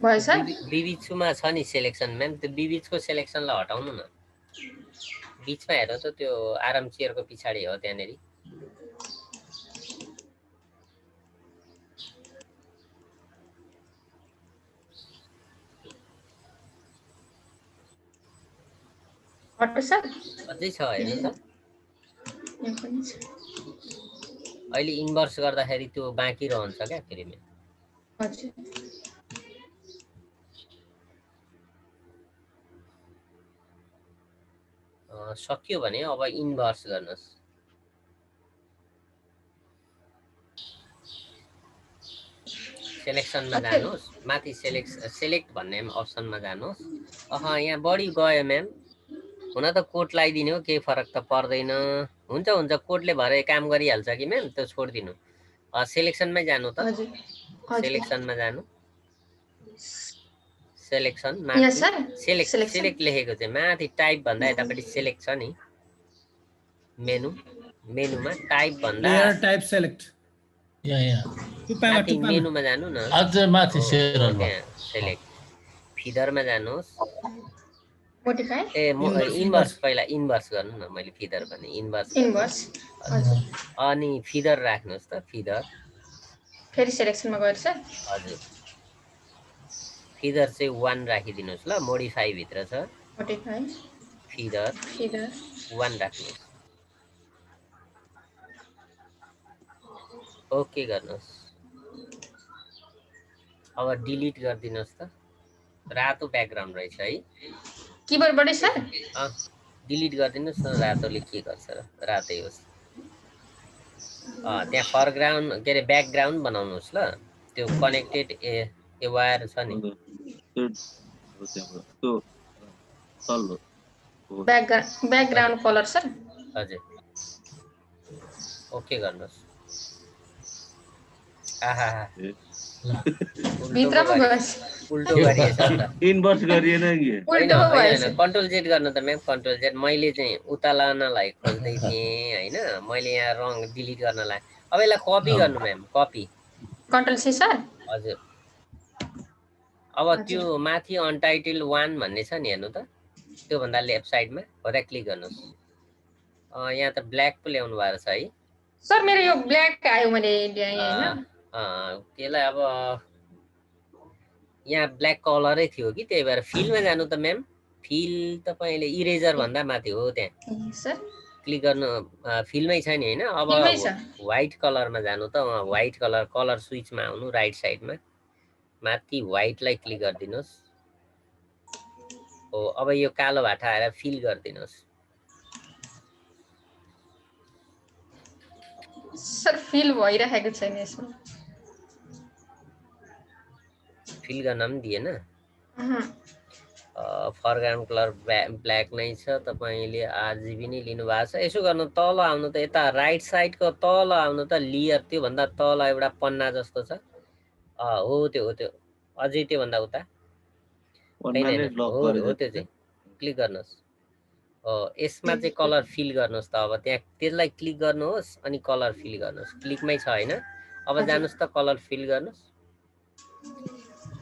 भयो सर बिबिचुमा छ नि सेलेक्सन म्याम, त्यो बिबिचको सेलेक्सनलाई हटाउनु न। बिचमा हेर्नु त त्यो आराम चेयरको पछाडि हो त्यहाँनेरि। हट्यो सर अझै छ हेर्नु त। यहाँ पनि छ अहिले इन्भर्स गर्दाखेरि त्यो बाँकी रहन्छ क्या फेरि। हजुर सक्यो भने अब इन्भर्स गर्नुहोस्। सेलेक्सनमा जानुहोस्, माथि सेलेक्ट भन्ने अप्सनमा जानुहोस्। यहाँ बढी गयो म्याम। हुन त कोड लगाइदिने हो, केही फरक त पर्दैन। हुन्छ हुन्छ, कोडले भरे काम गरिहाल्छ कि म्याम, त्यो छोडिदिनु। सेलेक्सनमै जानु त। सेलेक्सनमा जानु। सेलेक्सन माथि सेलेक्ट लेखेको चाहिँ माथि टाइप भन्दा यतापट्टि सेलेक्ट छ नि। मेनुमा टाइप भन्दा टाइप सेलेक्ट माथि मेनुमा जानु न। अझै माथि त्यहाँ सेलेक्ट फिदरमा जानुहोस्। इन्भर्स पहिला इन्भर्स गर्नु न। मैले फिदर भने इन्भर्स अनि फिदर राख्नुहोस् त। फिदर फेरि सेलेक्सनमा गएर सर हजुर फिदर चाहिँ 1 राखिदिनुहोस् ल। मोडिफाई भित्र छ फिदर 1 राख्नुहोस्। ओके गर्नुहोस्। अब डिलिट गरिदिनुहोस् त। रातो ब्याकग्राउन्ड रहेछ है किबोर्डबाटै सर। डिलिट गरिदिनुहोस् न। रातोले के गर्छ र? रातै होस्। त्यहाँ फरग्राउन्ड के अरे ब्याकग्राउन्ड बनाउनुहोस् ल। त्यो कनेक्टेड ए वायर छ नि। Background colour sir. हजुर ओके गर्नुहोस्। आहा भित्रमा गएछ। उल्टो गरिएछ त। इन्भर्स गरिएन कि उल्टो भएछ। कन्ट्रोल जेड गर्नु त म्याम। Control Z. मैले चाहिँ उता लानलाई खोज्दै थिएँ होइन। मैले यहाँ रङ डिलिट गर्नलाई। अब यसलाई कपी गर्नु ma'am. Copy control C sir. हजुर। अब त्यो माथि अनटाइटल 1 भन्ने छ नि, हेर्नु त। त्योभन्दा लेफ्ट साइडमा हो त्यहाँ क्लिक गर्नुहोस्। यहाँ त ब्ल्याक पो ल्याउनु भएको छ है सर। मेरो यो ब्ल्याक आयो मैले ल्याएँ हैन। त्यसलाई अब यहाँ ब्ल्याक कलरै थियो कि, त्यही भएर फिलमा जानु त म्याम। फिल तपाईँले इरेजर भन्दा माथि हो त्यहाँ सर क्लिक गर्नु। फिलमै छ नि होइन। अब व्हाइट कलरमा जानु त। व्हाइट कलर स्विचमा आउनु। राइट साइडमा माथि व्हाइटलाई क्लिक गरिदिनुहोस्। हो अब यो कालो भाटा आएर फिल गरिदिनुहोस्। सर फिल भइरहेको छैन यसमा। फिल गर्न पनि दिएन। फरग्राउन्ड कलर ब्ल्याक नै छ। तपाईँले आरजिबी नै लिनुभएको छ। यसो गर्नु तल आउनु त। यता राइट साइडको तल आउनु त। लेयर त्योभन्दा तल एउटा पन्ना जस्तो छ। हो त्यो अझै त्योभन्दा उता हो त्यो चाहिँ क्लिक गर्नुहोस्। यसमा चाहिँ कलर फिल गर्नुहोस् त। अब त्यहाँ त्यसलाई क्लिक गर्नुहोस् अनि कलर फिल गर्नुहोस्। क्लिकमै छ होइन। अब जानुहोस् त कलर फिल गर्नुहोस्।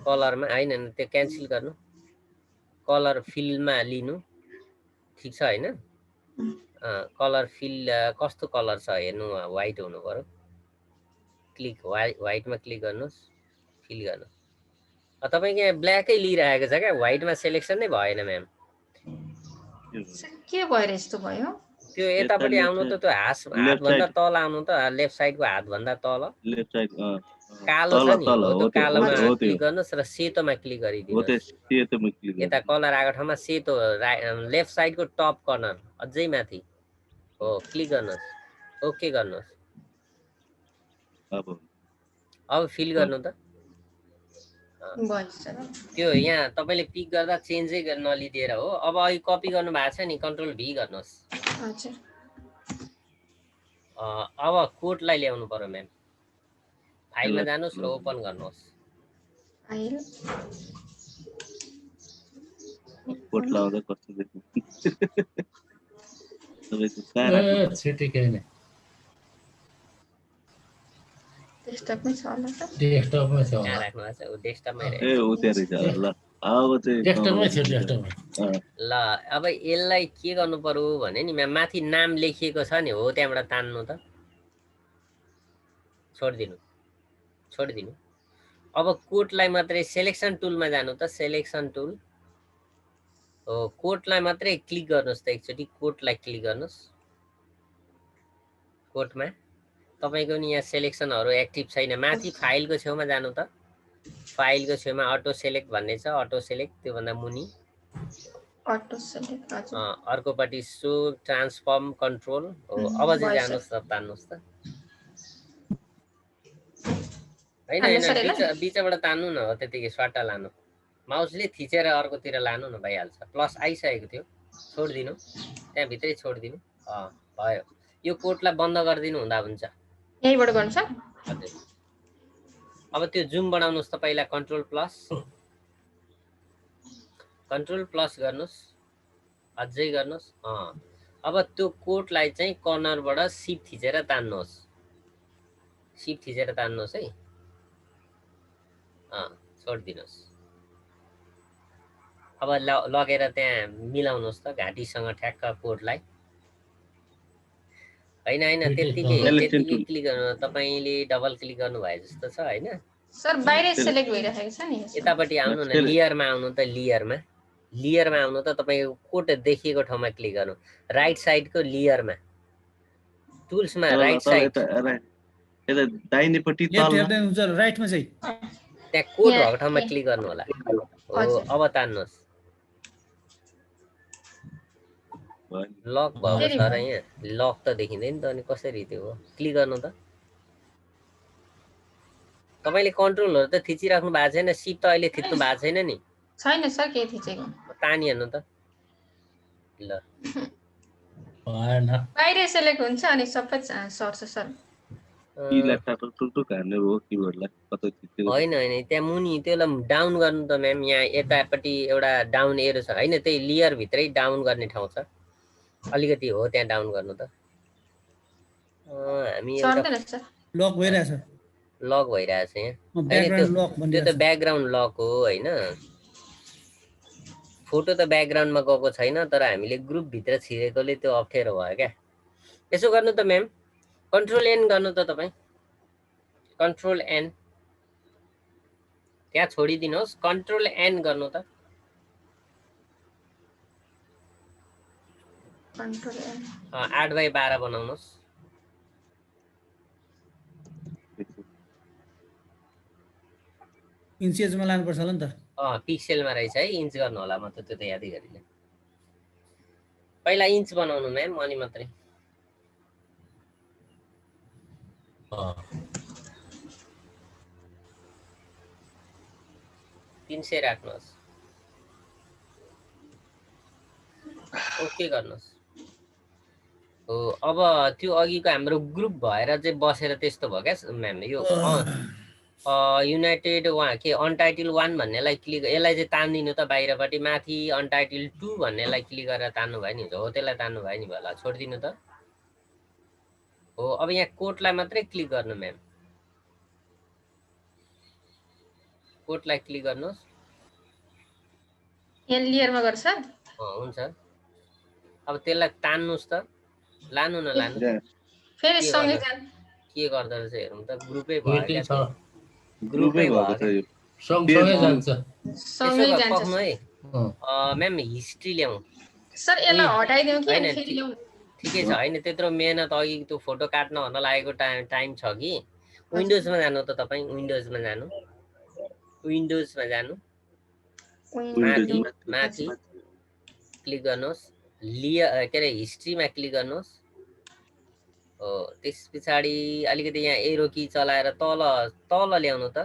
कलरमा होइन त्यो क्यान्सल गर्नु। कलर फिलमा लिनु। ठिक छ होइन। कलर फिल कस्तो कलर छ हेर्नु। व्हाइट हुनु पर्यो। क्लिक व्हाइटमा क्लिक गर्नुहोस्। फिल गर्नु। तपाईँको यहाँ ब्ल्याकै लिइरहेको छ क्या। व्हाइटमा सेलेक्सन नै भएन म्याम। के भएर यस्तो भयो? त्यो यतापट्टि आउनु त। त्यो हातभन्दा तल आउनु त। लेफ्ट साइडको हातभन्दा तल लेफ्ट साइड कालो छ नि। हो त्यो कालोमा क्लिक गर्नुहोस् र सेतोमा क्लिक गरिदिनुहोस्। यता कलर आएको ठाउँमा सेतो लेफ्ट साइडको टप कर्नर अझै माथि हो क्लिक गर्नुहोस्। ओके गर्नुहोस्। अब फिल गर्नु त। त्यो यहाँ तपाईँले पिक गर्दा चेन्जै नलिदिएर हो। अब अघि कपी गर्नु भएको छ नि। कन्ट्रोल भी गर्नुहोस्। अब कोडलाई ल्याउनु पर्यो म्याम। फाइलमा जानुहोस् र ओपन गर्नुहोस्। कोड लाउँदा कस्तो देख्नु। डेस्कटपमै छ होला त। डेस्कटपमै छ कहाँ होला। राख्नु भएको छ ऊ डेस्कटपमै ए रहेछ ऊ त्यहाँ रहेछ ल अब चाहिँ डेस्कटपमै थियो डेस्कटपमा। ल अब यसलाई के गर्नु पर्यो भने नि माथि नाम लेखिएको छ नि हो त्यहाँबाट तान्नु त छोडिदिनु अब कोटलाई मात्रै सेलेक्सन टुलमा जानु त सेलेक्सन टुल हो कोटलाई मात्रै क्लिक गर्नुहोस् त एकचोटि कोटलाई क्लिक गर्नुहोस् कोटमा तपाईको नि यहाँ सेलेक्सनहरु एक्टिभ छैन माथि फाइलको छेउमा जानु त फाइलको छेउमा अटो सेलेक्ट भन्ने छ अटो सेलेक्ट त्यो भन्दा मुनि अटो सेलेक्ट हजुर अर्कोपट्टि सो ट्रान्सफर्म कन्ट्रोल हो अब चाहिँ जानुस् त तान्नुस् त हैन बीचबाट तान्नु न हो त्यतिकै स्वाटा लानु माउसले थिचेर अर्कोतिर लानु न भइहाल्छ प्लस आइसकेको थियो छोड्दिनु त्यहाँ भित्रै छोड्दिनु भयो यो कोडलाई बन्द गरिदिनु हुँदा हुन्छ यहीबाट गर्नु सर हजुर अब त्यो जुम बनाउनुस् त पहिला कन्ट्रोल प्लस गर्नुस् अझै गर्नुस् अब त्यो कोडलाई चाहिँ कर्नरबाट शिफ्ट थिचेर तान्नुहोस् है छोडिदिनुहोस् अब लगेर त्यहाँ मिलाउनुहोस् त घाँटीसँग ठ्याक्क कोडलाई हैन त्यतिकै क्लिक गर्नु तपाईले डबल क्लिक गर्नु भए जस्तो छ हैन सर बाहिर सेलेक्ट भइरहेको छ नि यतापट्टि आउनु न लेयरमा आउनु त लेयरमा आउनु त तपाईको कोड देखिएको ठाउँमा क्लिक गर्नु राइट साइडको लेयरमा टुल्समा राइट साइड यता दाहिनेपट्टि तल राइटमा चाहिँ त्यहाँ कोड भएको ठाउँमा क्लिक गर्नु होला हो अब तान्नुहोस् लक भएको छ र यहाँ लक त देखिँदैन त अनि कसरी त्यो हो क्लिक गर्नु त तपाईले कन्ट्रोलहरु त थिचिराख्नु भएको छैन शिफ्ट त अहिले थिच्नु भएको छैन नि छैन सर के थिचेको तानी हेर्नु त ल भएन बाहिर सेलेक्ट हुन्छ अनि सबै सर्छ सर होइन त्यहाँ मुनि त्यसलाई डाउन गर्नु त म्याम यहाँ यतापट्टि एउटा डाउन एरो छ हैन त्यही लेयर भित्रै डाउन गर्ने ठाउँ छ अलिकति हो त्यहाँ डाउन गर्नु त हामी लक भइरहेछ यहाँ त्यो त ब्याकग्राउन्ड लक हो हैन फोटो त ब्याकग्राउन्डमा गएको छैन तर हामीले ग्रुप भित्र छिरेकोले त्यो अप्ठ्यारो भयो क्या यसो गर्नु त म्याम कन्ट्रोल एन गर्नु त तपाई कन्ट्रोल एन त्यहाँ छोडिदिनुहोस् कन्ट्रोल एन गर्नु त कन्ट्रोल एन 8x12 बनाउनुहोस् इन्चेजमा लानुपर्छ होला नि त पिक्सेलमा रहेछ है इन्च गर्नु होला म त त्यो त यादै गरिन पहिला इन्च बनाउनु म्याम अनि मात्रै 300 राख्नुहोस् ओके गर्नुहोस् हो अब त्यो अघिको हाम्रो ग्रुप भएर चाहिँ बसेर त्यस्तो भयो क्या म्याम यो युनाइटेड के अनटाइटल 1 भन्नेलाई क्लिक यसलाई चाहिँ तान्दिनु त बाहिरपट्टि माथि अनटाइटल 2 भन्नेलाई क्लिक गरेर तान्नु भयो नि हो त्यसलाई तान्नु भयो नि होला छोडिदिनु त हो अब यहाँ कोडलाई मात्रै क्लिक गर्नु म्याम कोडलाई क्लिक गर्नुहोस् यहाँ लेयरमा गर्छ हुन्छ अब त्यसलाई तान्नुस् त लानु न लानु फेरि सँगै जान के गर्दै रहेछ हेरौँ त ग्रुपै भयो सँगसँगै जान्छ पक्नु है म्याम हिस्ट्री ल्याउँ सर यसलाई हटाइदिउँ कि फेरि ल्याउँ ठिकै छ हैन त्यत्रो मेहनत अघि त्यो फोटो काट्न भन्न लागेको टाइम छ कि विन्डोजमा जानु त तपाई विन्डोजमा जानु माथि क्लिक गर्नुहोस् के अरे हिस्ट्रीमा क्लिक गर्नुहोस् हो त्यस पछाडि अलिकति यहाँ एरो की चलाएर तल ल्याउनु त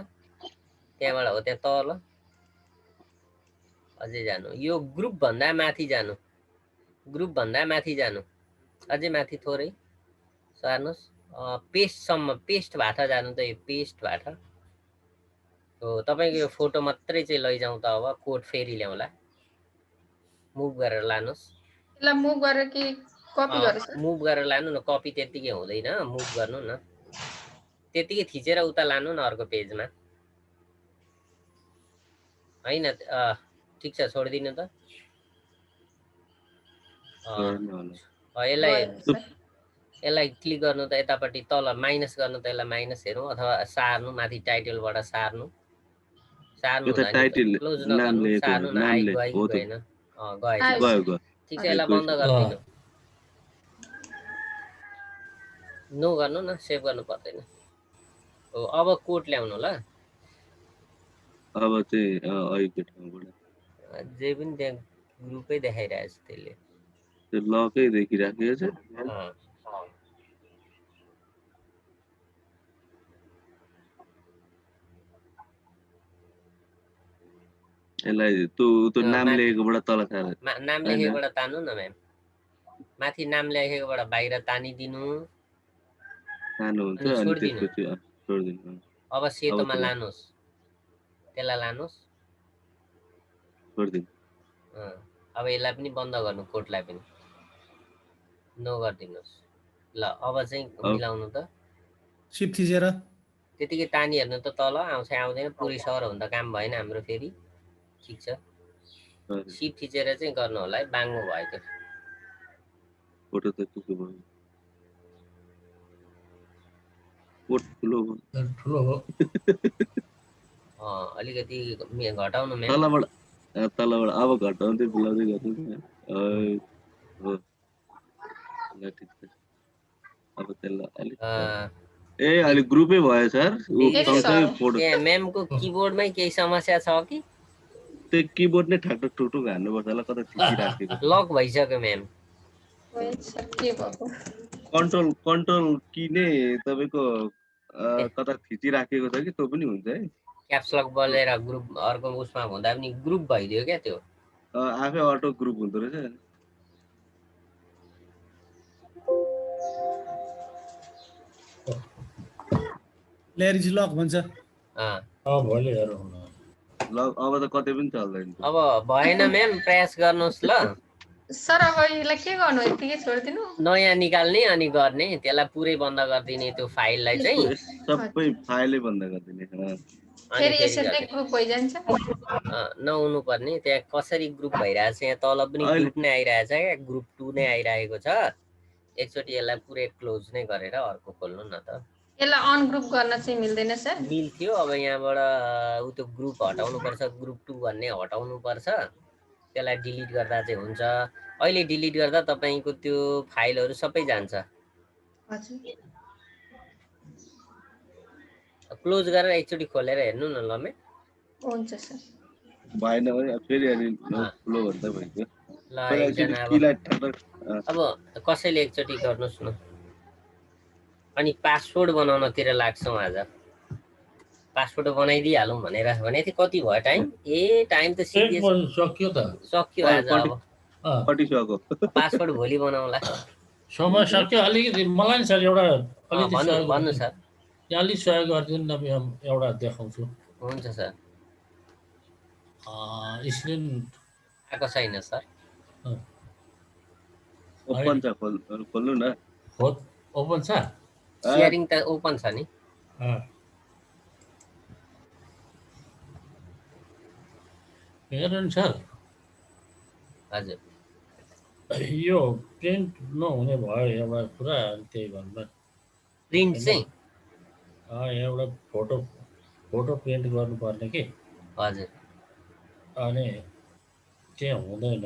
त्यहाँबाट हो त्यहाँ तल अझै जानु यो ग्रुप भन्दा माथि जानु अझै माथि थोरै सार्नुहोस् पेस्टसम्म पेस्ट भाटा जानु त यो पेस्ट भाटा हो तपाईको यो फोटो मात्रै चाहिँ लैजाउँ त अब कोड फेरि ल्याउँला मुभ गरेर लानुहोस् यसलाई मुभ गरेर कि कपी गरेर मुभ गरेर लानु न कपी त्यतिकै हुँदैन मुभ गर्नु न त्यतिकै थिचेर उता लानु न अर्को पेजमा हैन। ठिक छ छोडिदिनु त। यसलाई क्लिक गर्नु त यतापट्टि तल माइनस गर्नु त यसलाई माइनस हेरौँ अथवा सार्नु माथि टाइटलबाट सार्नु हुँदा नि क्लोज नगर्नु सार्नु न आइ गयो कि गएन गएछ ठिक छ यसलाई बन्द गरिदिनु नो गर्नु न सेभ गर्नु पर्दैन हो अब कोड ल्याउनु ल अब चाहिँ अहिले ठाउँबाट जे पनि त्यहाँ ग्रुपै देखाइरहेछ त्यसले त्यो लकै देखिराखेको छ यसलाई त्यो नाम लेखेकोबाट तल सार नाम लेखेकोबाट तान्नु न म्याम माथि नाम लेखेकोबाट बाहिर तानिदिनु तान्नुहुन्छ अनि त्यसपछि छोड्दिनु अब सेतोमा लानुहोस् त्यसलाई लानुहोस् छोड्दिनु अब यसलाई पनि बन्द गर्नु कोडलाई पनि नो गरिदिनुहोस् ल अब चाहिँ मिलाउनु त सिफ्ट थिचेर त्यतिकै तानी हेर्नु त तल आउँछ आउँदैन पुरै सर हुँदा काम भएन हाम्रो फेरि ठिक छ सिफ्ट थिचेर चाहिँ गर्नु होला है बाङ्गो भयो त्यो फोटो त के भयो कोड ठुलो हो अलिकति घटाउनु म्याम तलबाट अब घटाउँदै बुलाउँदै गर्नु हो ल ठिक छ अब त्यसलाई अलिक अलि ग्रुपै भयो सर फोटो म्यामको किबोर्डमै केही समस्या छ कि त्यो किबोर्ड नै ठाकठुक ठुकठुक हान्नुपर्छ होला कता थिचिराखेको लक भइसक्यो म्याम कन्ट्रोल की नै तपाईको कता थिचिराखेको छ कि त्यो पनि हुन्छ है क्याप्स लक बलेर ग्रुप अर्को उसमा हुँदा पनि ग्रुप भइदियो क्या त्यो आफै अटो ग्रुप हुँदो रहेछ ल्यारिज लक भन्छ भोलि हेरौँ न ल अब त कतै पनि चल्दैन अब भएन म्याम प्रयास गर्नुहोस् ल सर अब यसलाई के गर्नु यतिकै छोडिदिनु नयाँ निकाल्ने अनि गर्ने त्यसलाई पुरै बन्द गरिदिने त्यो फाइललाई चाहिँ सबै फाइलै बन्द गरिदिने फेरि यसरी ग्रुप भइजान्छ नहुनु पर्ने त्यहाँ कसरी ग्रुप भइरहेछ यहाँ तल पनि ग्रुप नै आइरहेछ क्या ग्रुप 2 नै आइरहेको छ एकचोटि यसलाई पुरै क्लोज नै गरेर अर्को खोल्नु न त यसलाई अन ग्रुप गर्न चाहिँ मिल्दैन सर मिल्थ्यो अब यहाँबाट उ त्यो ग्रुप हटाउनु पर्छ ग्रुप 2 भन्ने हटाउनु पर्छ त्यसलाई डिलिट गर्दा चाहिँ हुन्छ अहिले डिलिट गर्दा तपाईको त्यो फाइलहरु सबै जान्छ हजुर क्लोज गरेर एकचोटि खोलेर हेर्नु न ल मे हुन्छ सर भएन भने फेरि अनि फ्लो गर्दा भयो ल एकजना अब कसैले एकचोटि गर्नुस् न अनि पासवर्ड बनाउनतिर लाग्छौं आज पासवर्ड बनाइदिहालौं भनेर भने थियो कति भयो टाइम टाइम त सक्यो आज अब कटिसक्यो पासवर्ड भोलि बनाउला समय सक्यो अलिकति मलाई सर एउटा भन्नु सर अलि सहयोग गरिदिनु न एउटा देखाउँछु हुन्छ सर स्क्रिन आएको छैन सर ओपन छ खोल्नु न ओपन छ शेयरिङ त ओपन छ नि हेर्नु सर हजुर यो प्रिन्ट नहुने भयो एउटा कुरा त्यही भन्दा प्रिन्ट चाहिँ एउटा फोटो प्रिन्ट गर्नुपर्ने कि हजुर अनि त्यहाँ हुँदैन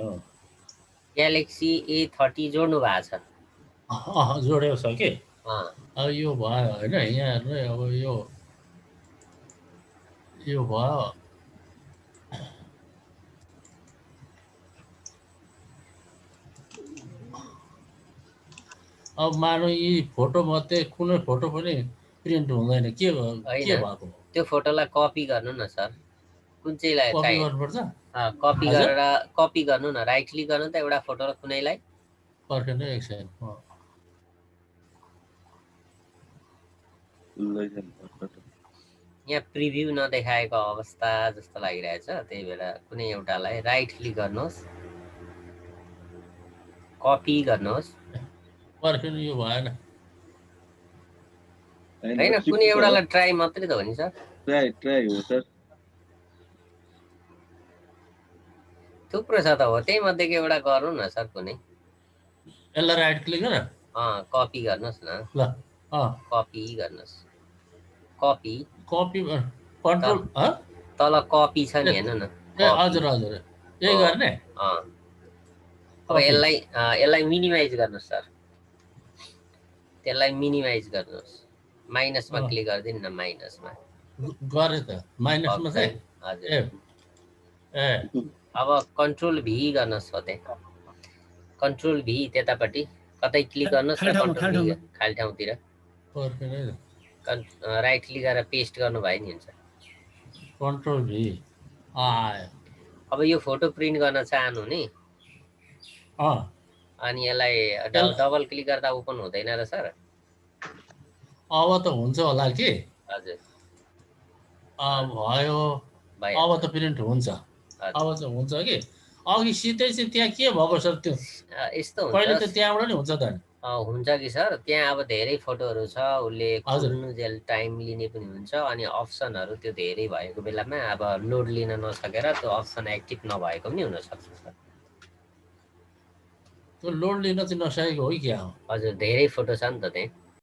ग्यालेक्सी A30 जोड्नु भएको छ जोडेको छ कि अब यो भयो होइन यहाँ हेर्नु अब यो भयो अब मानौ यी फोटो मध्ये कुनै फोटो पनि प्रिन्ट हुँदैन के भएको त्यो फोटोलाई कपी गर्नु न सर कुन चाहिँलाई कपी गर्नुपर्छ कपी गरेर कपी गर्नु न राइट क्लिक गर्नु त एउटा फोटो कुनैलाई पर्खेनु एकछिन यहाँ प्रिभ्यू नदेखाएको अवस्था जस्तो लागिरहेछ त्यही भएर कुनै एउटालाई राइट क्लिक गर्नुहोस् कपी गर्नुहोस् पर्खेनु यो भएन होइन कुनै एउटालाई ट्राई मात्रै त हो नि सर ट्राई हो सर थुप्रो छ त हो त्यही मध्येको एउटा गर्नु न सर कुनै यसलाई राइट क्लिक गर कपी गर्नुहोस् न ल कपी गर्नुहोस् कपी कपी कन्ट्रोल तल कपी छ नि हेर्नु न ए हजुर हजुर यही गर्ने अब यसलाई मिनिमाइज गर्नुहोस् सर त्यसलाई मिनिमाइज गर्नुहोस् माइनसमा क्लिक गरिदिनु न माइनसमा गरे त माइनसमा चाहिँ हजुर ए अब कन्ट्रोल भी गर्नुहोस् हो त्यहाँ कन्ट्रोल भी त्यतापट्टि कतै क्लिक गर्नुहोस् न खाली ठाउँतिर राइट क्लिक गरेर पेस्ट गर्नु भयो नि हुन्छ कन्ट्रोल भी आयो अब यो फोटो प्रिन्ट गर्न चाहनु नि अनि यसलाई डबल क्लिक गर्दा ओपन हुँदैन र सर अब त हुन्छ होला कि हजुर भयो अब त प्रिन्ट हुन्छ अब चाहिँ हुन्छ कि अघि सिधै चाहिँ त्यहाँ के भएको सर त्यो यस्तो पहिले त त्यहाँबाट नि हुन्छ त हुन्छ कि सर त्यहाँ अब धेरै फोटोहरू छ उसले खोल्नु जेल टाइम लिने पनि हुन्छ अनि अप्सनहरू त्यो धेरै भएको बेलामा अब लोड लिन नसकेर त्यो अप्सन एक्टिभ नभएको पनि हुनसक्छ सर त्यो लोड लिन चाहिँ नसकेको हो कि क्या हो हजुर धेरै फोटो छ नि त त्यहाँ